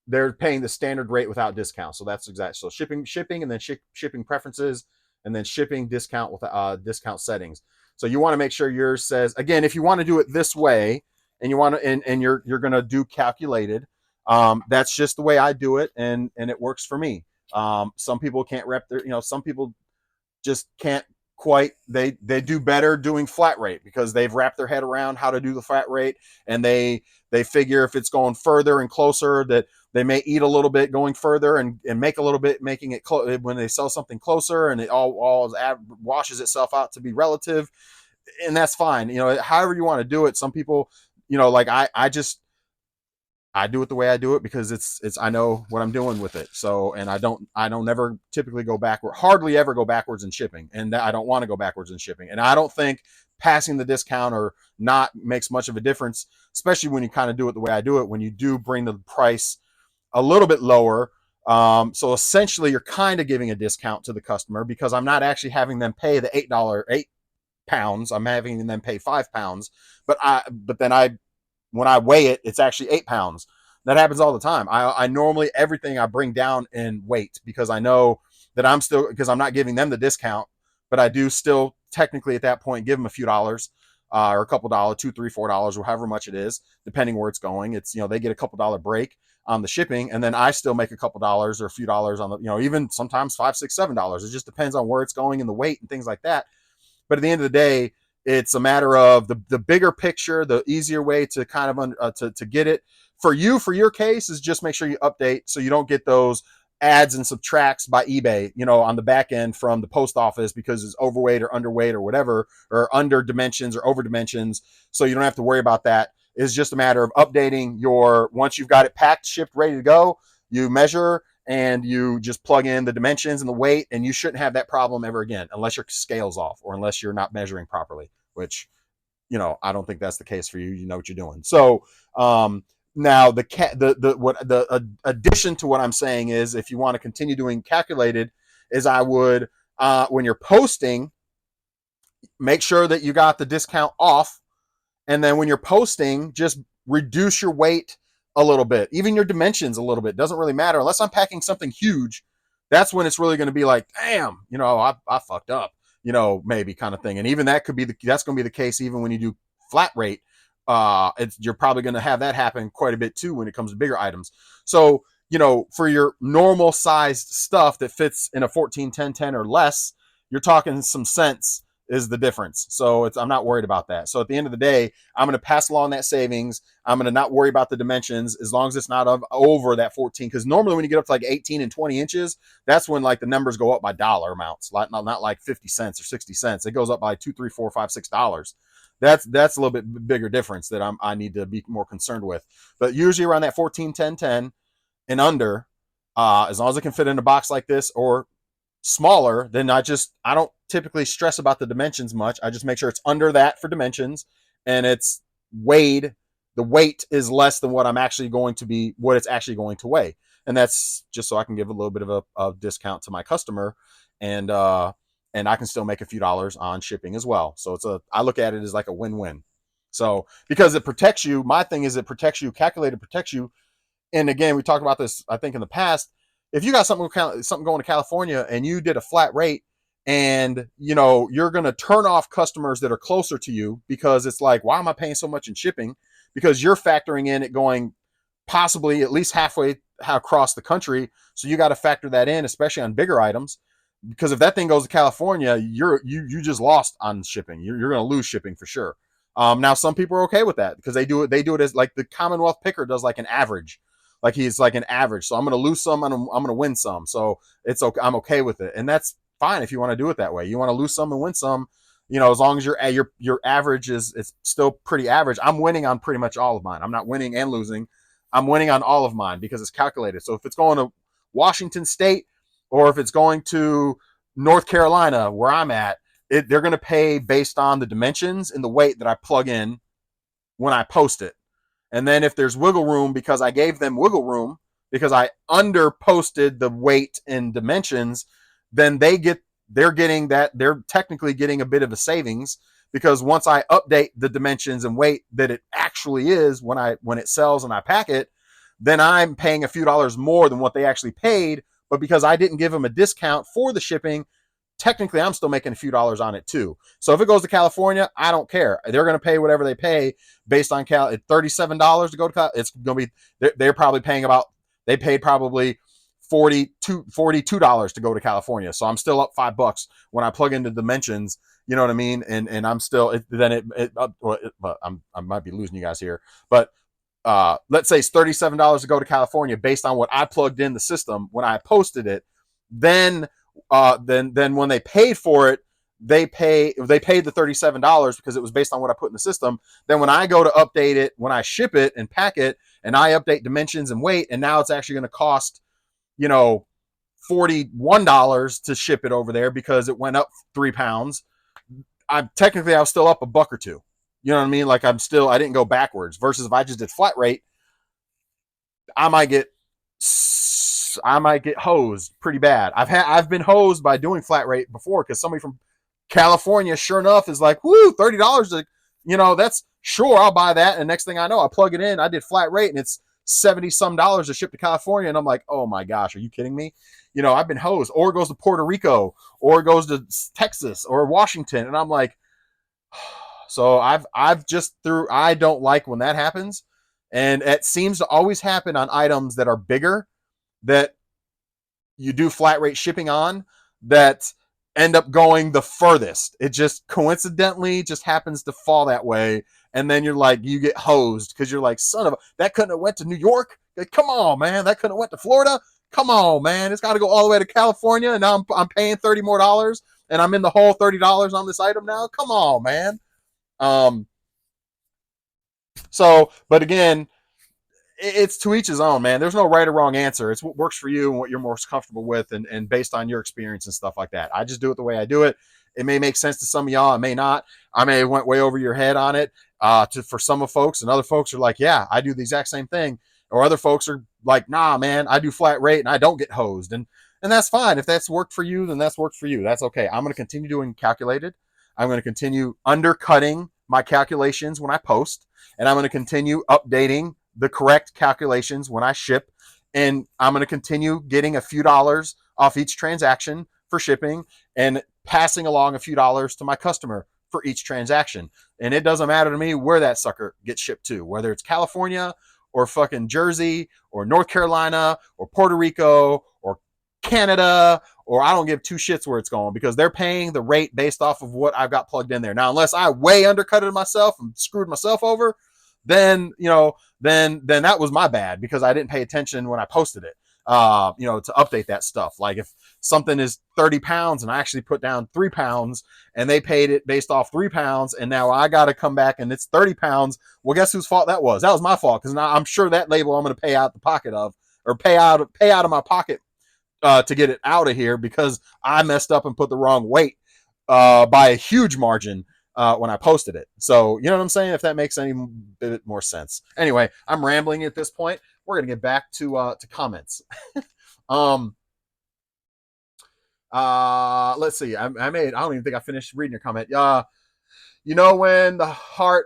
They're paying the standard rate without discount. So that's exact. So shipping, and then shipping preferences, and then shipping discount with discount settings. So you want to make sure yours says, again, if you want to do it this way, and you want to, and you're going to do calculated. That's just the way I do it, and it works for me. Some people can't wrap their, some people just can't quite, they do better doing flat rate because they've wrapped their head around how to do the flat rate, and they figure if it's going further and closer that they may eat a little bit going further and make a little bit, making it when they sell something closer, and it all washes itself out to be relative, and that's fine. However you want to do it. Some people, like I do it the way I do it because it's I know what I'm doing with it. So, and I don't never typically go backward, hardly ever go backwards in shipping, and I don't want to go backwards in shipping. And I don't think passing the discount or not makes much of a difference, especially when you kind of do it the way I do it. When you do bring the price a little bit lower, so essentially you're kind of giving a discount to the customer because I'm not actually having them pay the £8. I'm having them pay £5, but then when I weigh it, it's actually 8 pounds. That happens all the time. I normally, everything I bring down in weight because I know that because I'm not giving them the discount, but I do still technically at that point give them a few dollars, or a couple dollars, $2, $3, $4, or however much it is, depending where it's going. It's, they get a couple dollar break on the shipping, and then I still make a couple dollars or a few dollars on the, even sometimes $5, $6, $7. It just depends on where it's going and the weight and things like that. But at the end of the day, it's a matter of the bigger picture. The easier way to kind of to get it for your case is just make sure you update so you don't get those adds and subtracts by eBay, on the back end from the post office because it's overweight or underweight or whatever, or under dimensions or over dimensions. So you don't have to worry about that. It's just a matter of updating once you've got it packed, shipped, ready to go, you measure and you just plug in the dimensions and the weight, and you shouldn't have that problem ever again, unless your scale's off or unless you're not measuring properly, which, I don't think that's the case for you. You know what you're doing. So, now the addition to what I'm saying is, if you want to continue doing calculated, is I would, when you're posting, make sure that you got the discount off. And then when you're posting, just reduce your weight a little bit, even your dimensions a little bit. Doesn't really matter unless I'm packing something huge. That's when it's really going to be like, damn, I fucked up, maybe kind of thing. And even that that's going to be the case even when you do flat rate. You're probably going to have that happen quite a bit too when it comes to bigger items. So, for your normal sized stuff that fits in a 14, 10, 10 or less, you're talking some cents is the difference. So I'm not worried about that. So at the end of the day, I'm going to pass along that savings. I'm going to not worry about the dimensions as long as it's not over that 14. Because normally when you get up to like 18 and 20 inches, that's when like the numbers go up by dollar amounts, not like 50 cents or 60 cents. It goes up by $2, $3, $4, $5, $6. That's a little bit bigger difference that I need to be more concerned with. But usually around that 14, 10, 10 and under, as long as it can fit in a box like this or smaller, then I don't typically stress about the dimensions much. I just make sure it's under that for dimensions, and it's weighed. The weight is less than what it's actually going to weigh. And that's just so I can give a little bit of a discount to my customer, and I can still make a few dollars on shipping as well. So I look at it as like a win-win. So because it protects you, my thing is it protects you, calculated protects you. And again, we talked about this, I think, in the past. If you got something going to California and you did a flat rate, and you're going to turn off customers that are closer to you because it's like, why am I paying so much in shipping? Because you're factoring in it going possibly at least halfway across the country. So you got to factor that in, especially on bigger items, because if that thing goes to California, you just lost on shipping. You're going to lose shipping for sure. Now some people are okay with that because they do it as like the Commonwealth picker does, like an average. Like he's like an average. So I'm going to lose some and I'm going to win some. So it's okay. I'm okay with it. And that's fine if you want to do it that way. You want to lose some and win some, as long as your average it's still pretty average. I'm winning on pretty much all of mine. I'm not winning and losing. I'm winning on all of mine because it's calculated. So if it's going to Washington State or if it's going to North Carolina, where I'm at, they're going to pay based on the dimensions and the weight that I plug in when I post it. And then if there's wiggle room, because I gave them wiggle room, because I under posted the weight and dimensions, then they're technically getting a bit of a savings, because once I update the dimensions and weight that it actually is when it sells and I pack it, then I'm paying a few dollars more than what they actually paid. But because I didn't give them a discount for the shipping, technically I'm still making a few dollars on it too. So if it goes to California, I don't care. They're going to pay whatever they pay based on $37 to go to, it's going to be, they're probably paying they paid probably $42 to go to California. So I'm still up $5 when I plug into dimensions. You know what I mean? And I'm still I might be losing you guys here, but let's say it's $37 to go to California based on what I plugged in the system when I posted it. Then when they paid for it, they paid the $37 because it was based on what I put in the system. Then when I go to update it, when I ship it and pack it, and I update dimensions and weight, and now it's actually going to cost, $41 to ship it over there because it went up 3 pounds. I was still up $1 or $2. You know what I mean? Like I didn't go backwards. Versus if I just did flat rate, I might get hosed pretty bad. I've been hosed by doing flat rate before because somebody from California, sure enough, is like, woo, $30. That's sure, I'll buy that. And next thing I know, I plug it in, I did flat rate, and it's $70 some to ship to California. And I'm like, oh my gosh, are you kidding me? I've been hosed. Or it goes to Puerto Rico, or it goes to Texas or Washington. And I'm like, so I don't like when that happens. And it seems to always happen on items that are bigger that you do flat rate shipping on that end up going the furthest. It just coincidentally just happens to fall that way. And then you're like, you get hosed because you're like, son of a, that couldn't have went to New York. Like, come on, man. That couldn't have went to Florida. Come on, man. It's got to go all the way to California. And now I'm paying $30 more, and I'm in the whole $30 on this item now. Come on, man. But again, it's to each his own, man. There's no right or wrong answer. It's what works for you and what you're most comfortable with, and based on your experience and stuff like that. I just do it the way I do it. It may make sense to some of y'all. It may not. I may have went way over your head on it for some of folks, and other folks are like, yeah, I do the exact same thing. Or other folks are like, nah, man, I do flat rate and I don't get hosed. And that's fine. If that's worked for you, then that's worked for you. That's okay. I'm going to continue doing calculated. I'm going to continue undercutting my calculations when I post, and I'm going to continue updating the correct calculations when I ship. And I'm going to continue getting a few dollars off each transaction for shipping and passing along a few dollars to my customer for each transaction. And it doesn't matter to me where that sucker gets shipped to, whether it's California or fucking Jersey or North Carolina or Puerto Rico or Canada, or I don't give two shits where it's going, because they're paying the rate based off of what I've got plugged in there. Now, unless I way undercutted myself and screwed myself over, then that was my bad because I didn't pay attention when I posted it, to update that stuff. Like if something is 30 pounds and I actually put down 3 pounds and they paid it based off 3 pounds, and now I got to come back and it's 30 pounds. Well, guess whose fault that was? That was my fault, because now I'm sure that label I'm going to pay out the pocket of, or pay out of my pocket to get it out of here because I messed up and put the wrong weight by a huge margin when I posted it. So, you know what I'm saying? If that makes any bit more sense. Anyway, I'm rambling at this point. We're going to get back to comments. Let's see. I don't even think I finished reading your comment. When the heart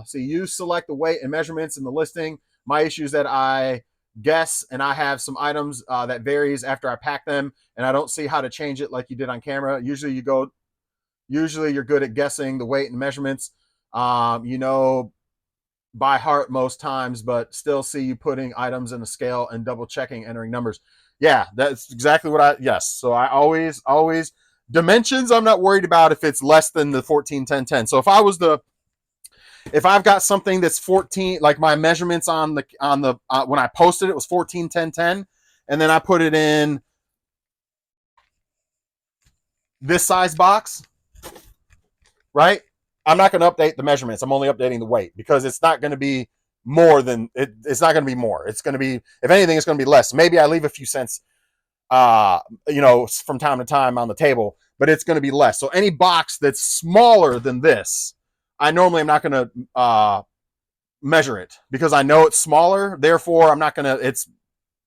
so you select the weight and measurements in the listing. My issue is that I guess, and I have some items that varies after I pack them, and I don't see how to change it like you did on camera. Usually you're good at guessing the weight and measurements, by heart most times, but still see you putting items in a scale and double checking, entering numbers. Yeah, that's exactly what yes. So I always dimensions, I'm not worried about if it's less than the 14, 10, 10. So if I've got something that's 14, like my measurements on the when I posted it was 14, 10, 10, and then I put it in this size box, right? I'm not going to update the measurements. I'm only updating the weight because it's not going to be more than it's not going to be more. It's going to be, if anything, it's going to be less. Maybe I leave a few cents, from time to time on the table, but it's going to be less. So any box that's smaller than this, I normally am not going to measure it because I know it's smaller. Therefore, I'm not going to, it's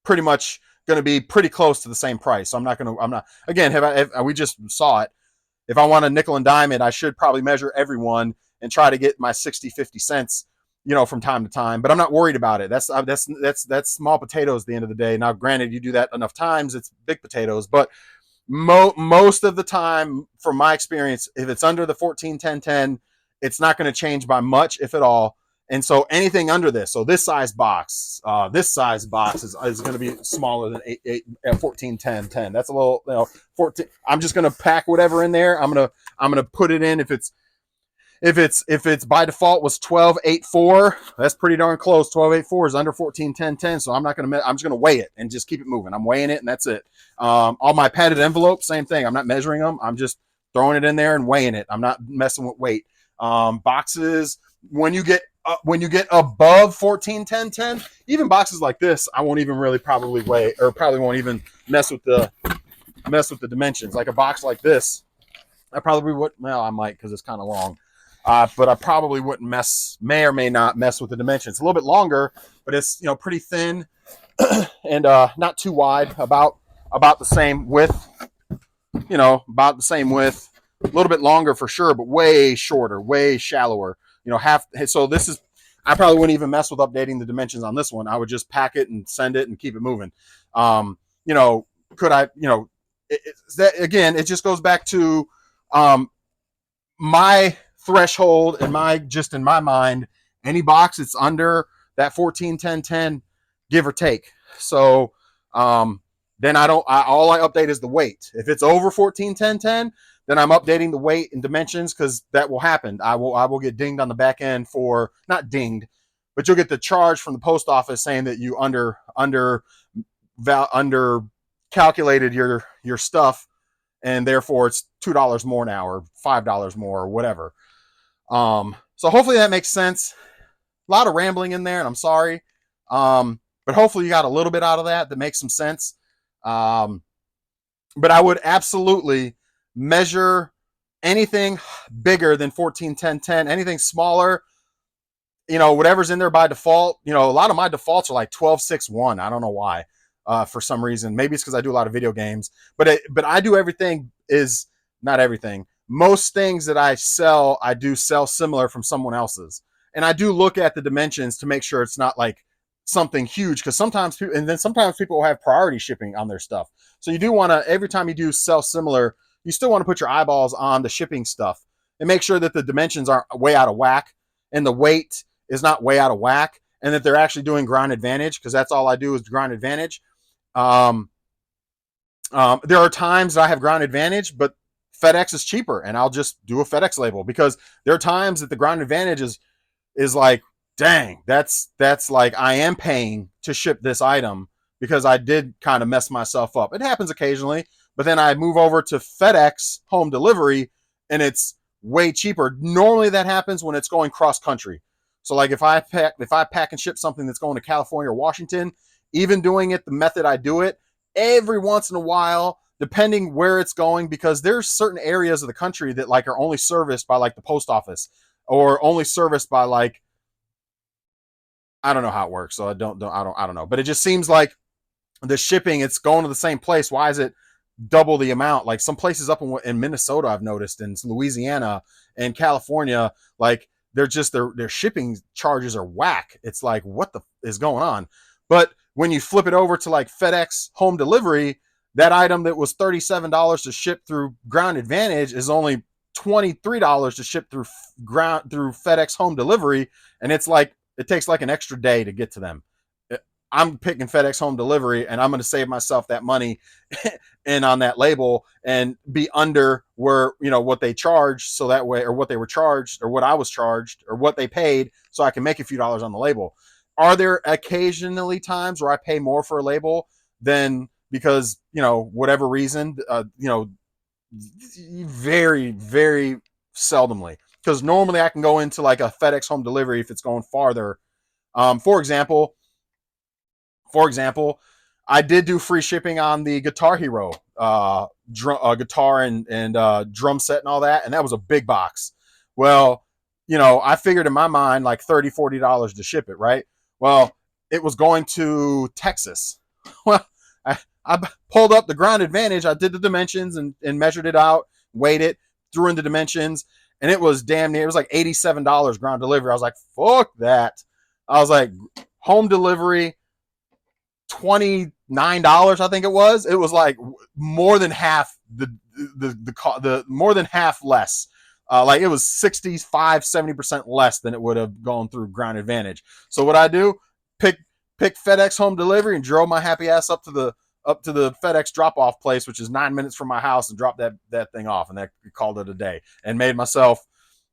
pretty much going to be pretty close to the same price. So again, we just saw it. If I want a nickel and dime it, I should probably measure everyone and try to get my 60, 50 cents, from time to time, but I'm not worried about it. That's small potatoes at the end of the day. Now, granted, you do that enough times, it's big potatoes, but most of the time, from my experience, if it's under the 14, 10, 10, it's not going to change by much, if at all. And so anything under this, so this size box is going to be smaller than 14, 10, 10. That's a little, 14. I'm just going to pack whatever in there. I'm going to put it in. If it's by default was 12.84, that's pretty darn close. 12.84 is under 14.10.10. So I'm just going to weigh it and just keep it moving. I'm weighing it and that's it. All my padded envelopes, same thing. I'm not measuring them. I'm just throwing it in there and weighing it. I'm not messing with weight. Boxes, when you get above 14.10.10, even boxes like this, I won't even really probably weigh, or probably won't even mess with the dimensions. Like a box like this, I probably would. Well, I might, because it's kind of long. But I probably wouldn't may or may not mess with the dimensions. It's a little bit longer, but it's pretty thin and not too wide. About the same width. About the same width. A little bit longer for sure, but way shorter, way shallower. So this is. I probably wouldn't even mess with updating the dimensions on this one. I would just pack it and send it and keep it moving. Could I? Again, it just goes back to my threshold in my mind, any box that's under that 14.10.10, give or take. So then all I update is the weight. If it's over 14.10.10, then I'm updating the weight and dimensions, because that will happen. I will get dinged on the back end for, not dinged, but you'll get the charge from the post office saying that you under calculated your stuff, and therefore it's $2 more now or $5 more or whatever. So hopefully that makes sense. A lot of rambling in there, and I'm sorry. But hopefully you got a little bit out of that makes some sense. But I would absolutely measure anything bigger than 14.10.10, anything smaller, whatever's in there by default. A lot of my defaults are like 12.6.1. I don't know why. For some reason, maybe it's because I do a lot of video games, but I do everything is not everything. Most things that I do sell similar from someone else's. And I do look at the dimensions to make sure it's not like something huge, because sometimes people will have priority shipping on their stuff. So you do want to, every time you do sell similar, you still want to put your eyeballs on the shipping stuff and make sure that the dimensions aren't way out of whack and the weight is not way out of whack, and that they're actually doing ground advantage, because that's all I do is ground advantage. There are times that I have ground advantage, but FedEx is cheaper, and I'll just do a FedEx label, because there are times that the ground advantage is like, dang, that's like I am paying to ship this item, because I did kind of mess myself up. It happens occasionally, but then I move over to FedEx home delivery and it's way cheaper. Normally that happens when it's going cross country. So like if I pack and ship something that's going to California or Washington, even doing it the method I do it, every once in a while, depending where it's going, because there's certain areas of the country that like are only serviced by like the post office, or only serviced by like, I don't know how it works, so I don't know. But it just seems like the shipping, it's going to the same place. Why is it double the amount? Like some places up in Minnesota, I've noticed, in Louisiana and California, like they're just their shipping charges are whack. It's like, what the is going on? But when you flip it over to like FedEx home delivery, that item that was $37 to ship through Ground Advantage is only $23 to ship through FedEx home delivery, and it's like it takes like an extra day to get to them. I'm picking FedEx home delivery, and I'm going to save myself that money in on that label and be under where, what they charge, so that way, or what they were charged, or what I was charged, or what they paid, so I can make a few dollars on the label. Are there occasionally times where I pay more for a label than, because, whatever reason, very, very seldomly, because normally I can go into like a FedEx home delivery if it's going farther. For example, I did do free shipping on the Guitar Hero guitar and drum set and all that, and that was a big box. Well, I figured in my mind like $30, $40 to ship it, right? Well, it was going to Texas. Well, I pulled up the Ground Advantage. I did the dimensions and measured it out, weighed it, threw in the dimensions, and it was damn near, it was like $87 ground delivery. I was like, fuck that. I was like, home delivery, $29, I think it was. It was like more than half the more than half less. Like it was 65, 70% less than it would have gone through Ground Advantage. So what I do, pick FedEx home delivery and drove my happy ass up to the FedEx drop off place, which is 9 minutes from my house, and dropped that thing off, and that called it a day, and made myself.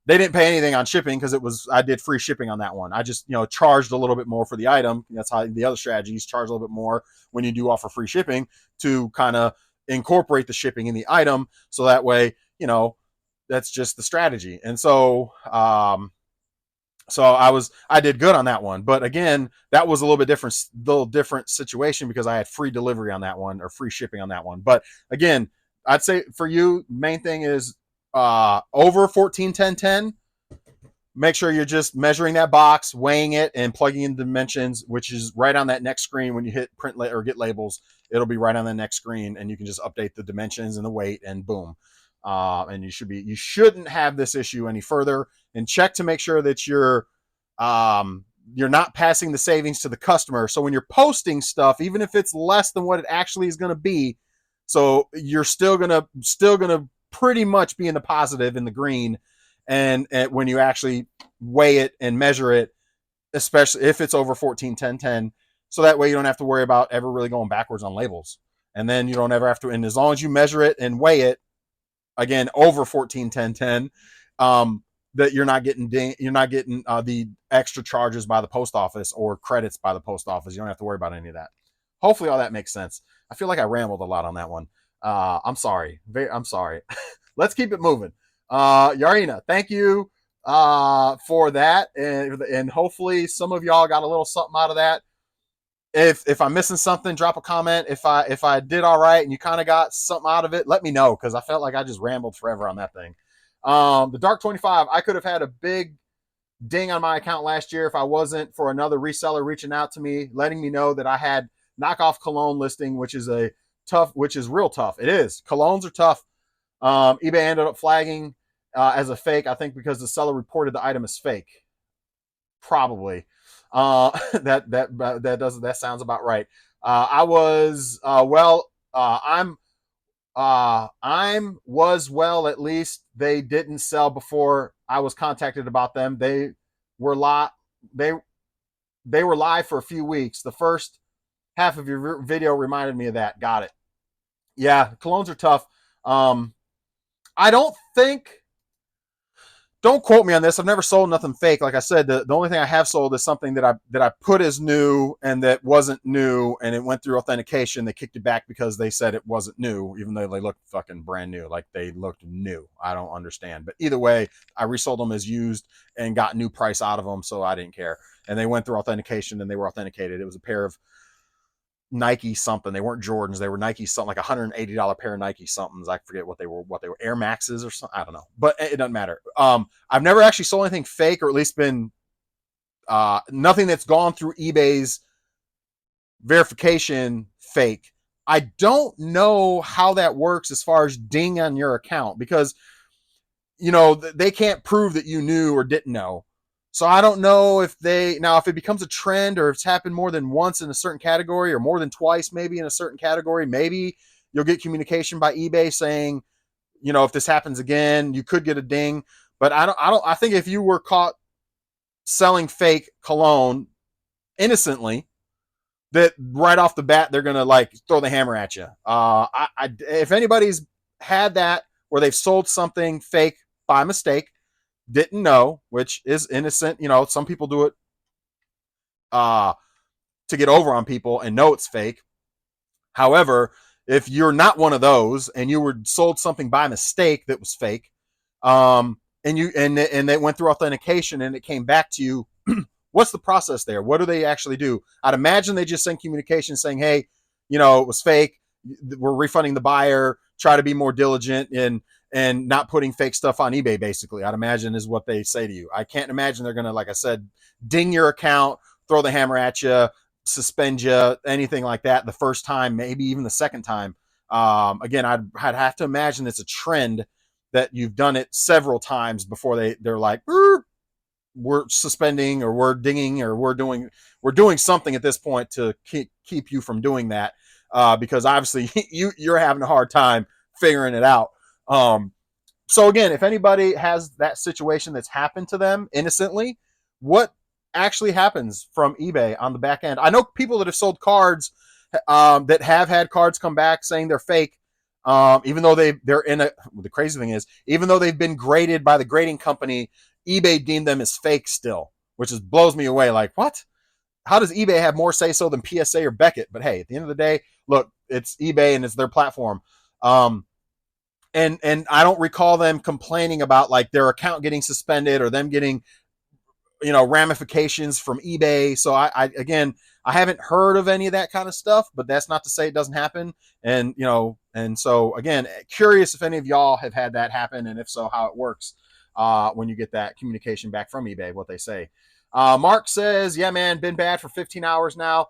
They didn't pay anything on shipping because I did free shipping on that one. I just charged a little bit more for the item. That's how the other strategies charge a little bit more when you do offer free shipping to kind of incorporate the shipping in the item, so that way that's just the strategy. And so I did good on that one. But again, that was a little different situation because I had free delivery on that one, or free shipping on that one. But again, I'd say for you, main thing is over 141010. Make sure you're just measuring that box, weighing it, and plugging in dimensions, which is right on that next screen. When you hit print or get labels, it'll be right on the next screen, and you can just update the dimensions and the weight, and boom. And you shouldn't have this issue any further. And check to make sure that you're not passing the savings to the customer. So when you're posting stuff, even if it's less than what it actually is going to be, so you're still gonna pretty much be in the positive, in the green, and when you actually weigh it and measure it, especially if it's over 141010, so that way you don't have to worry about ever really going backwards on labels. And then you don't ever have to, and as long as you measure it and weigh it, again, over 141010, that you're not getting the extra charges by the post office or credits by the post office. You don't have to worry about any of that. Hopefully all that makes sense. I feel like I rambled a lot on that one. I'm sorry. I'm sorry. Let's keep it moving. Yarina, thank you for that, and hopefully some of y'all got a little something out of that. If I'm missing something, drop a comment. If I did all right and you kind of got something out of it, let me know, because I felt like I just rambled forever on that thing. The Dark 25, I could have had a big ding on my account last year if I wasn't for another reseller reaching out to me, letting me know that I had knockoff cologne listing, which is real tough. It is. Colognes are tough. eBay ended up flagging as a fake, I think because the seller reported the item as fake. Probably. That sounds about right. I'm well, at least they didn't sell before I was contacted about them. They were they were live for a few weeks. The first half of your video reminded me of that. Got it. Yeah, colognes are tough. I don't quote me on this. I've never sold nothing fake. Like I said, the only thing I have sold is something that I put as new and that wasn't new, and it went through authentication. They kicked it back because they said it wasn't new, even though they looked fucking brand new. Like they looked new. I don't understand. But either way, I resold them as used and got new price out of them, so I didn't care. And they went through authentication and they were authenticated. It was a pair of Nike something. They weren't Jordans. They were Nike something, like $180 pair of Nike somethings. I forget what they were. Air Maxes or something. I don't know, but it doesn't matter. I've never actually sold anything fake, or at least been nothing that's gone through eBay's verification fake. I don't know how that works as far as ding on your account, because they can't prove that you knew or didn't know. So I don't know if it becomes a trend, or if it's happened more than once in a certain category, or more than twice maybe in a certain category, maybe you'll get communication by eBay saying, if this happens again, you could get a ding. But I think if you were caught selling fake cologne innocently, that right off the bat, they're going to throw the hammer at you. If anybody's had that where they've sold something fake by mistake, didn't know, which is innocent. Some people do it to get over on people and know it's fake. However, if you're not one of those and you were sold something by mistake that was fake, and they went through authentication and it came back to you, what's the process there? What do they actually do? I'd imagine they just send communication saying, hey, it was fake. We're refunding the buyer. Try to be more diligent and not putting fake stuff on eBay, basically, I'd imagine is what they say to you. I can't imagine they're going to, like I said, ding your account, throw the hammer at you, suspend you, anything like that the first time, maybe even the second time. Again, I'd have to imagine it's a trend that you've done it several times before they're like, we're suspending, or we're dinging, or we're doing something at this point to keep you from doing that, because obviously you're having a hard time figuring it out. So again, if anybody has that situation that's happened to them innocently, what actually happens from eBay on the back end? I know people that have sold cards that have had cards come back saying they're fake, even though they're in a. The crazy thing is, even though they've been graded by the grading company, eBay deemed them as fake still, which is blows me away. Like what? How does eBay have more say so than PSA or Beckett? But hey, at the end of the day, look, it's eBay and it's their platform. Um, and I don't recall them complaining about like their account getting suspended or them getting ramifications from eBay. So I again I haven't heard of any of that kind of stuff, but that's not to say it doesn't happen. And so again, curious if any of y'all have had that happen, and if so, how it works when you get that communication back from eBay, what they say. Mark says, "Yeah, man, been bad for 15 hours now."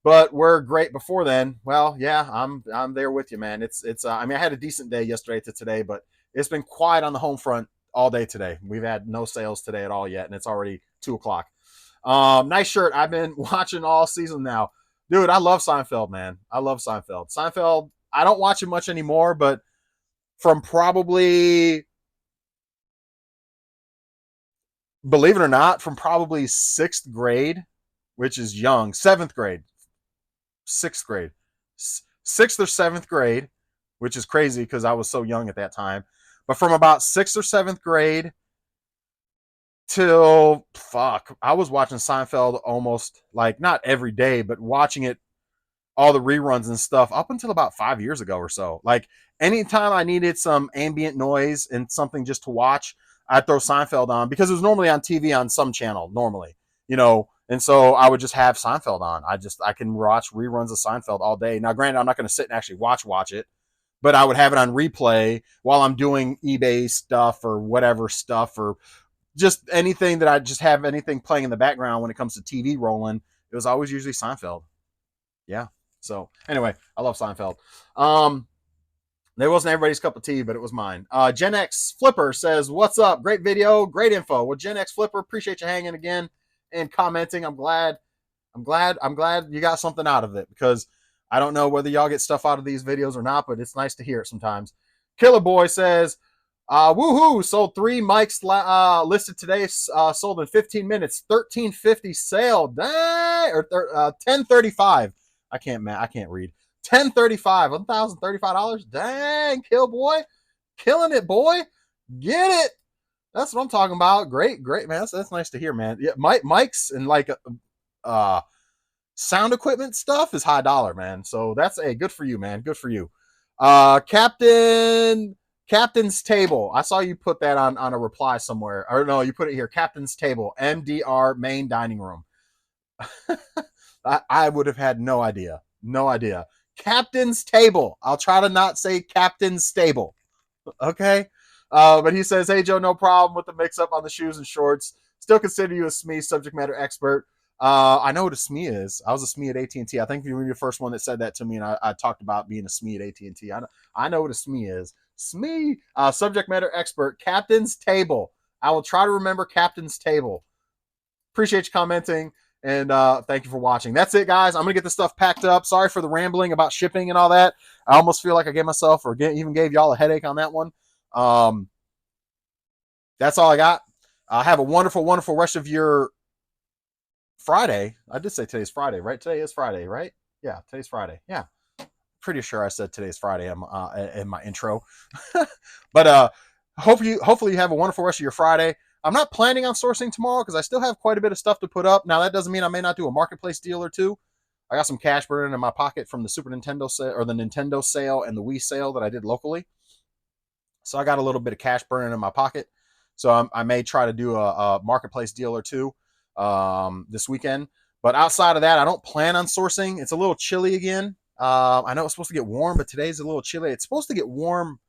But we're great before then. Well, yeah, I'm there with you, man. It's I mean, I had a decent day yesterday to today, but it's been quiet on the home front all day today. We've had no sales today at all yet, and it's already 2 o'clock. Nice shirt. I've been watching all season now, dude. I love Seinfeld, man. I love Seinfeld. Seinfeld. I don't watch it much anymore, but from probably, believe it or not, from probably sixth grade, which is young, seventh grade, sixth grade, sixth or seventh grade, which is crazy because I was so young at that time. But from about sixth or seventh grade till fuck, I was watching Seinfeld almost like not every day, but watching it all the reruns and stuff up until about 5 years ago or so. Like anytime I needed some ambient noise and something just to watch, I'd throw Seinfeld on because it was normally on TV on some channel normally, and so I would just have Seinfeld on. I can watch reruns of Seinfeld all day. Now, granted, I'm not going to sit and actually watch it, but I would have it on replay while I'm doing eBay stuff or whatever stuff or just anything that I just have anything playing in the background when it comes to TV rolling. It was always usually Seinfeld. Yeah. So anyway, I love Seinfeld. It wasn't everybody's cup of tea, but it was mine. Gen X Flipper says, "What's up? Great video, great info." Well, Gen X Flipper, appreciate you hanging again and commenting. I'm glad you got something out of it because I don't know whether y'all get stuff out of these videos or not, but it's nice to hear it sometimes. Killer Boy says, woohoo, sold 3 mics listed today, sold in 15 minutes, 1350 sale. Dang, or 1035. I can't read. 1035, $1,035. Dang, Kill Boy. Killing it, boy. Get it. That's what I'm talking about. Great, great, man. That's nice to hear, man. Yeah, mics and like sound equipment stuff is high dollar, man. So that's good for you, man. Good for you. Captain's Table. I saw you put that on a reply somewhere. Or no, you put it here. Captain's Table, MDR main dining room. I would have had no idea. No idea. Captain's Table. I'll try to not say Captain's Stable. Okay? But he says, "Hey, Joe, no problem with the mix-up on the shoes and shorts. Still consider you a SME subject matter expert." I know what a SME is. I was a SME at AT&T. I think you were the first one that said that to me, and I talked about being a SME at AT&T. I know what a SME is. SME, subject matter expert, Captain's Table. I will try to remember Captain's Table. Appreciate you commenting, and thank you for watching. That's it, guys. I'm going to get this stuff packed up. Sorry for the rambling about shipping and all that. I almost feel like I gave myself or even gave y'all a headache on that one. That's all I got. Have a wonderful, wonderful rest of your Friday. I did say today's Friday, right? Today is Friday, right? Yeah, today's Friday. Yeah. Pretty sure I said today's Friday in my intro. But hopefully you have a wonderful rest of your Friday. I'm not planning on sourcing tomorrow because I still have quite a bit of stuff to put up. Now, that doesn't mean I may not do a marketplace deal or two. I got some cash burning in my pocket from the Super Nintendo sale or the Nintendo sale and the Wii sale that I did locally. So I got a little bit of cash burning in my pocket. So I may try to do a marketplace deal or two this weekend. But outside of that, I don't plan on sourcing. It's a little chilly again. I know it's supposed to get warm, but today's a little chilly. It's supposed to get warm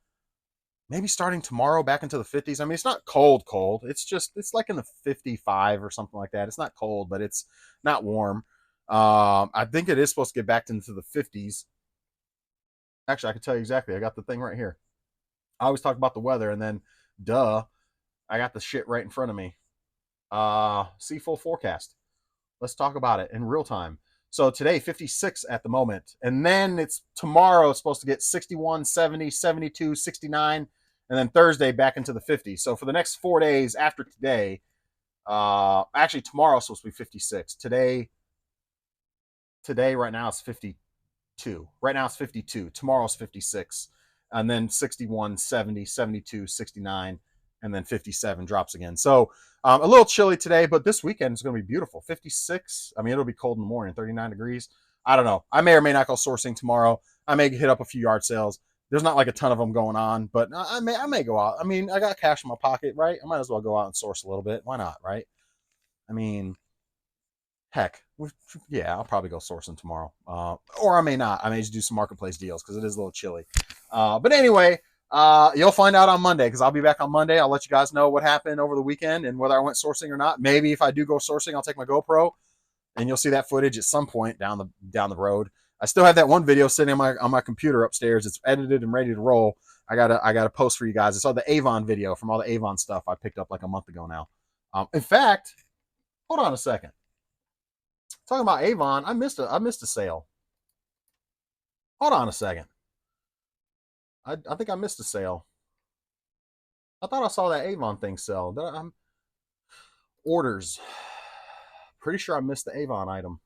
maybe starting tomorrow back into the 50s. I mean, it's not cold. It's like in the 55 or something like that. It's not cold, but it's not warm. I think it is supposed to get back into the 50s. Actually, I can tell you exactly. I got the thing right here. I always talk about the weather, and then, duh, I got the shit right in front of me. See full forecast. Let's talk about it in real time. So today, 56 at the moment. And then it's tomorrow, it's supposed to get 61, 70, 72, 69. and then Thursday back into the 50s. So for the next 4 days after today, actually tomorrow's supposed to be 56. Today right now it's 52. Right now it's 52. Tomorrow's 56. And then 61, 70, 72, 69, and then 57 drops again. So a little chilly today, but this weekend is going to be beautiful. 56. I mean, it'll be cold in the morning, 39 degrees. I don't know. I may or may not go sourcing tomorrow. I may hit up a few yard sales. There's not like a ton of them going on, but I may go out. I mean, I got cash in my pocket, right? I might as well go out and source a little bit. Why not, right? I mean, heck, yeah, I'll probably go sourcing tomorrow. Or I may not. I may just do some marketplace deals because it is a little chilly. But anyway, you'll find out on Monday because I'll be back on Monday. I'll let you guys know what happened over the weekend and whether I went sourcing or not. Maybe if I do go sourcing, I'll take my GoPro and you'll see that footage at some point down the road. I still have that one video sitting on my computer upstairs. It's edited and ready to roll. I gotta post for you guys. It's all the Avon video from all the Avon stuff I picked up like a month ago now. In fact, hold on a second. Talking about Avon, I missed a sale. Hold on a second. I think I missed a sale. I thought I saw that Avon thing sell. Orders. Pretty sure I missed the Avon item.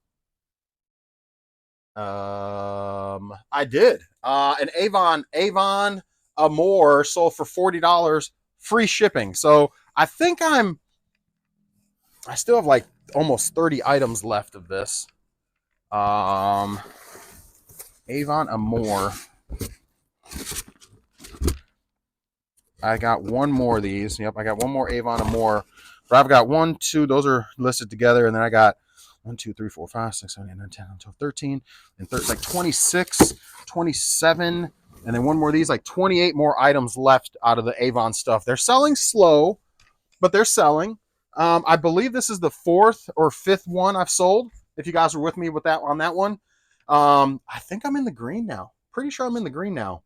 I did. An Avon Amore sold for $40, free shipping. So I think I still have like almost 30 items left of this. Avon Amore. I got one more of these. Yep, I got one more Avon Amore. But I've got 1, 2, those are listed together, and then I got 1, 2, 3, 4, 5, 6, 7, 8, 9, 10, 12, 13, and like 26, 27, and then one more of these, like 28 more items left out of the Avon stuff. They're selling slow, but they're selling. I believe this is the 4th or 5th one I've sold. If you guys were with me with that on that one, I think I'm in the green now. Pretty sure I'm in the green now.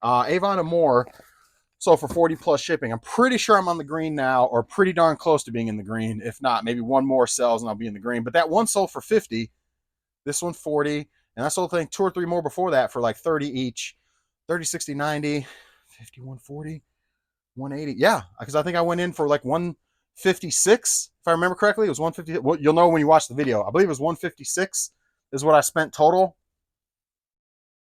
Avon Amore. So for 40 plus shipping, I'm pretty sure I'm on the green now, or pretty darn close to being in the green. If not, maybe one more sells and I'll be in the green. But that one sold for 50. This one 40. And I sold, I think, 2 or 3 more before that for like 30 each. 30, 60, 90, 50, 140, 180. Yeah, because I think I went in for like 156. If I remember correctly, it was 150. Well, you'll know when you watch the video. I believe it was 156 is what I spent total.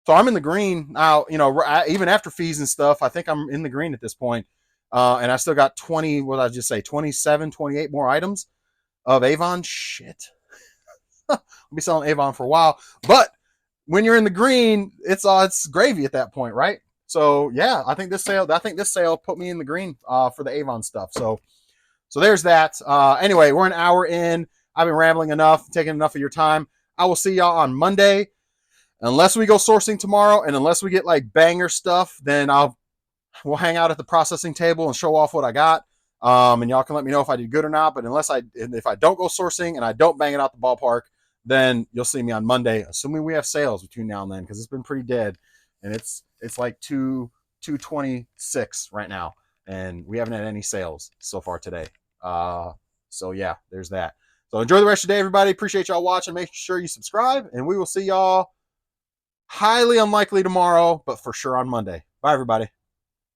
So I'm in the green now, you know, even after fees and stuff, I think I'm in the green at this point. And I still got 20, what did I just say, 27, 28 more items of Avon. Shit. I'll be selling Avon for a while. But when you're in the green, it's gravy at that point, right? So yeah, I think this sale put me in the green for the Avon stuff. So there's that. Anyway, we're an hour in. I've been rambling enough, taking enough of your time. I will see y'all on Monday. Unless we go sourcing tomorrow, and unless we get like banger stuff, then we'll hang out at the processing table and show off what I got. And y'all can let me know if I did good or not. But if I don't go sourcing and I don't bang it out the ballpark, then you'll see me on Monday, assuming we have sales between now and then, because it's been pretty dead, and it's like 226 right now, and we haven't had any sales so far today. So yeah, there's that. So enjoy the rest of the day, everybody. Appreciate y'all watching. Make sure you subscribe, and we will see y'all highly unlikely tomorrow, but for sure on Monday. Bye, everybody.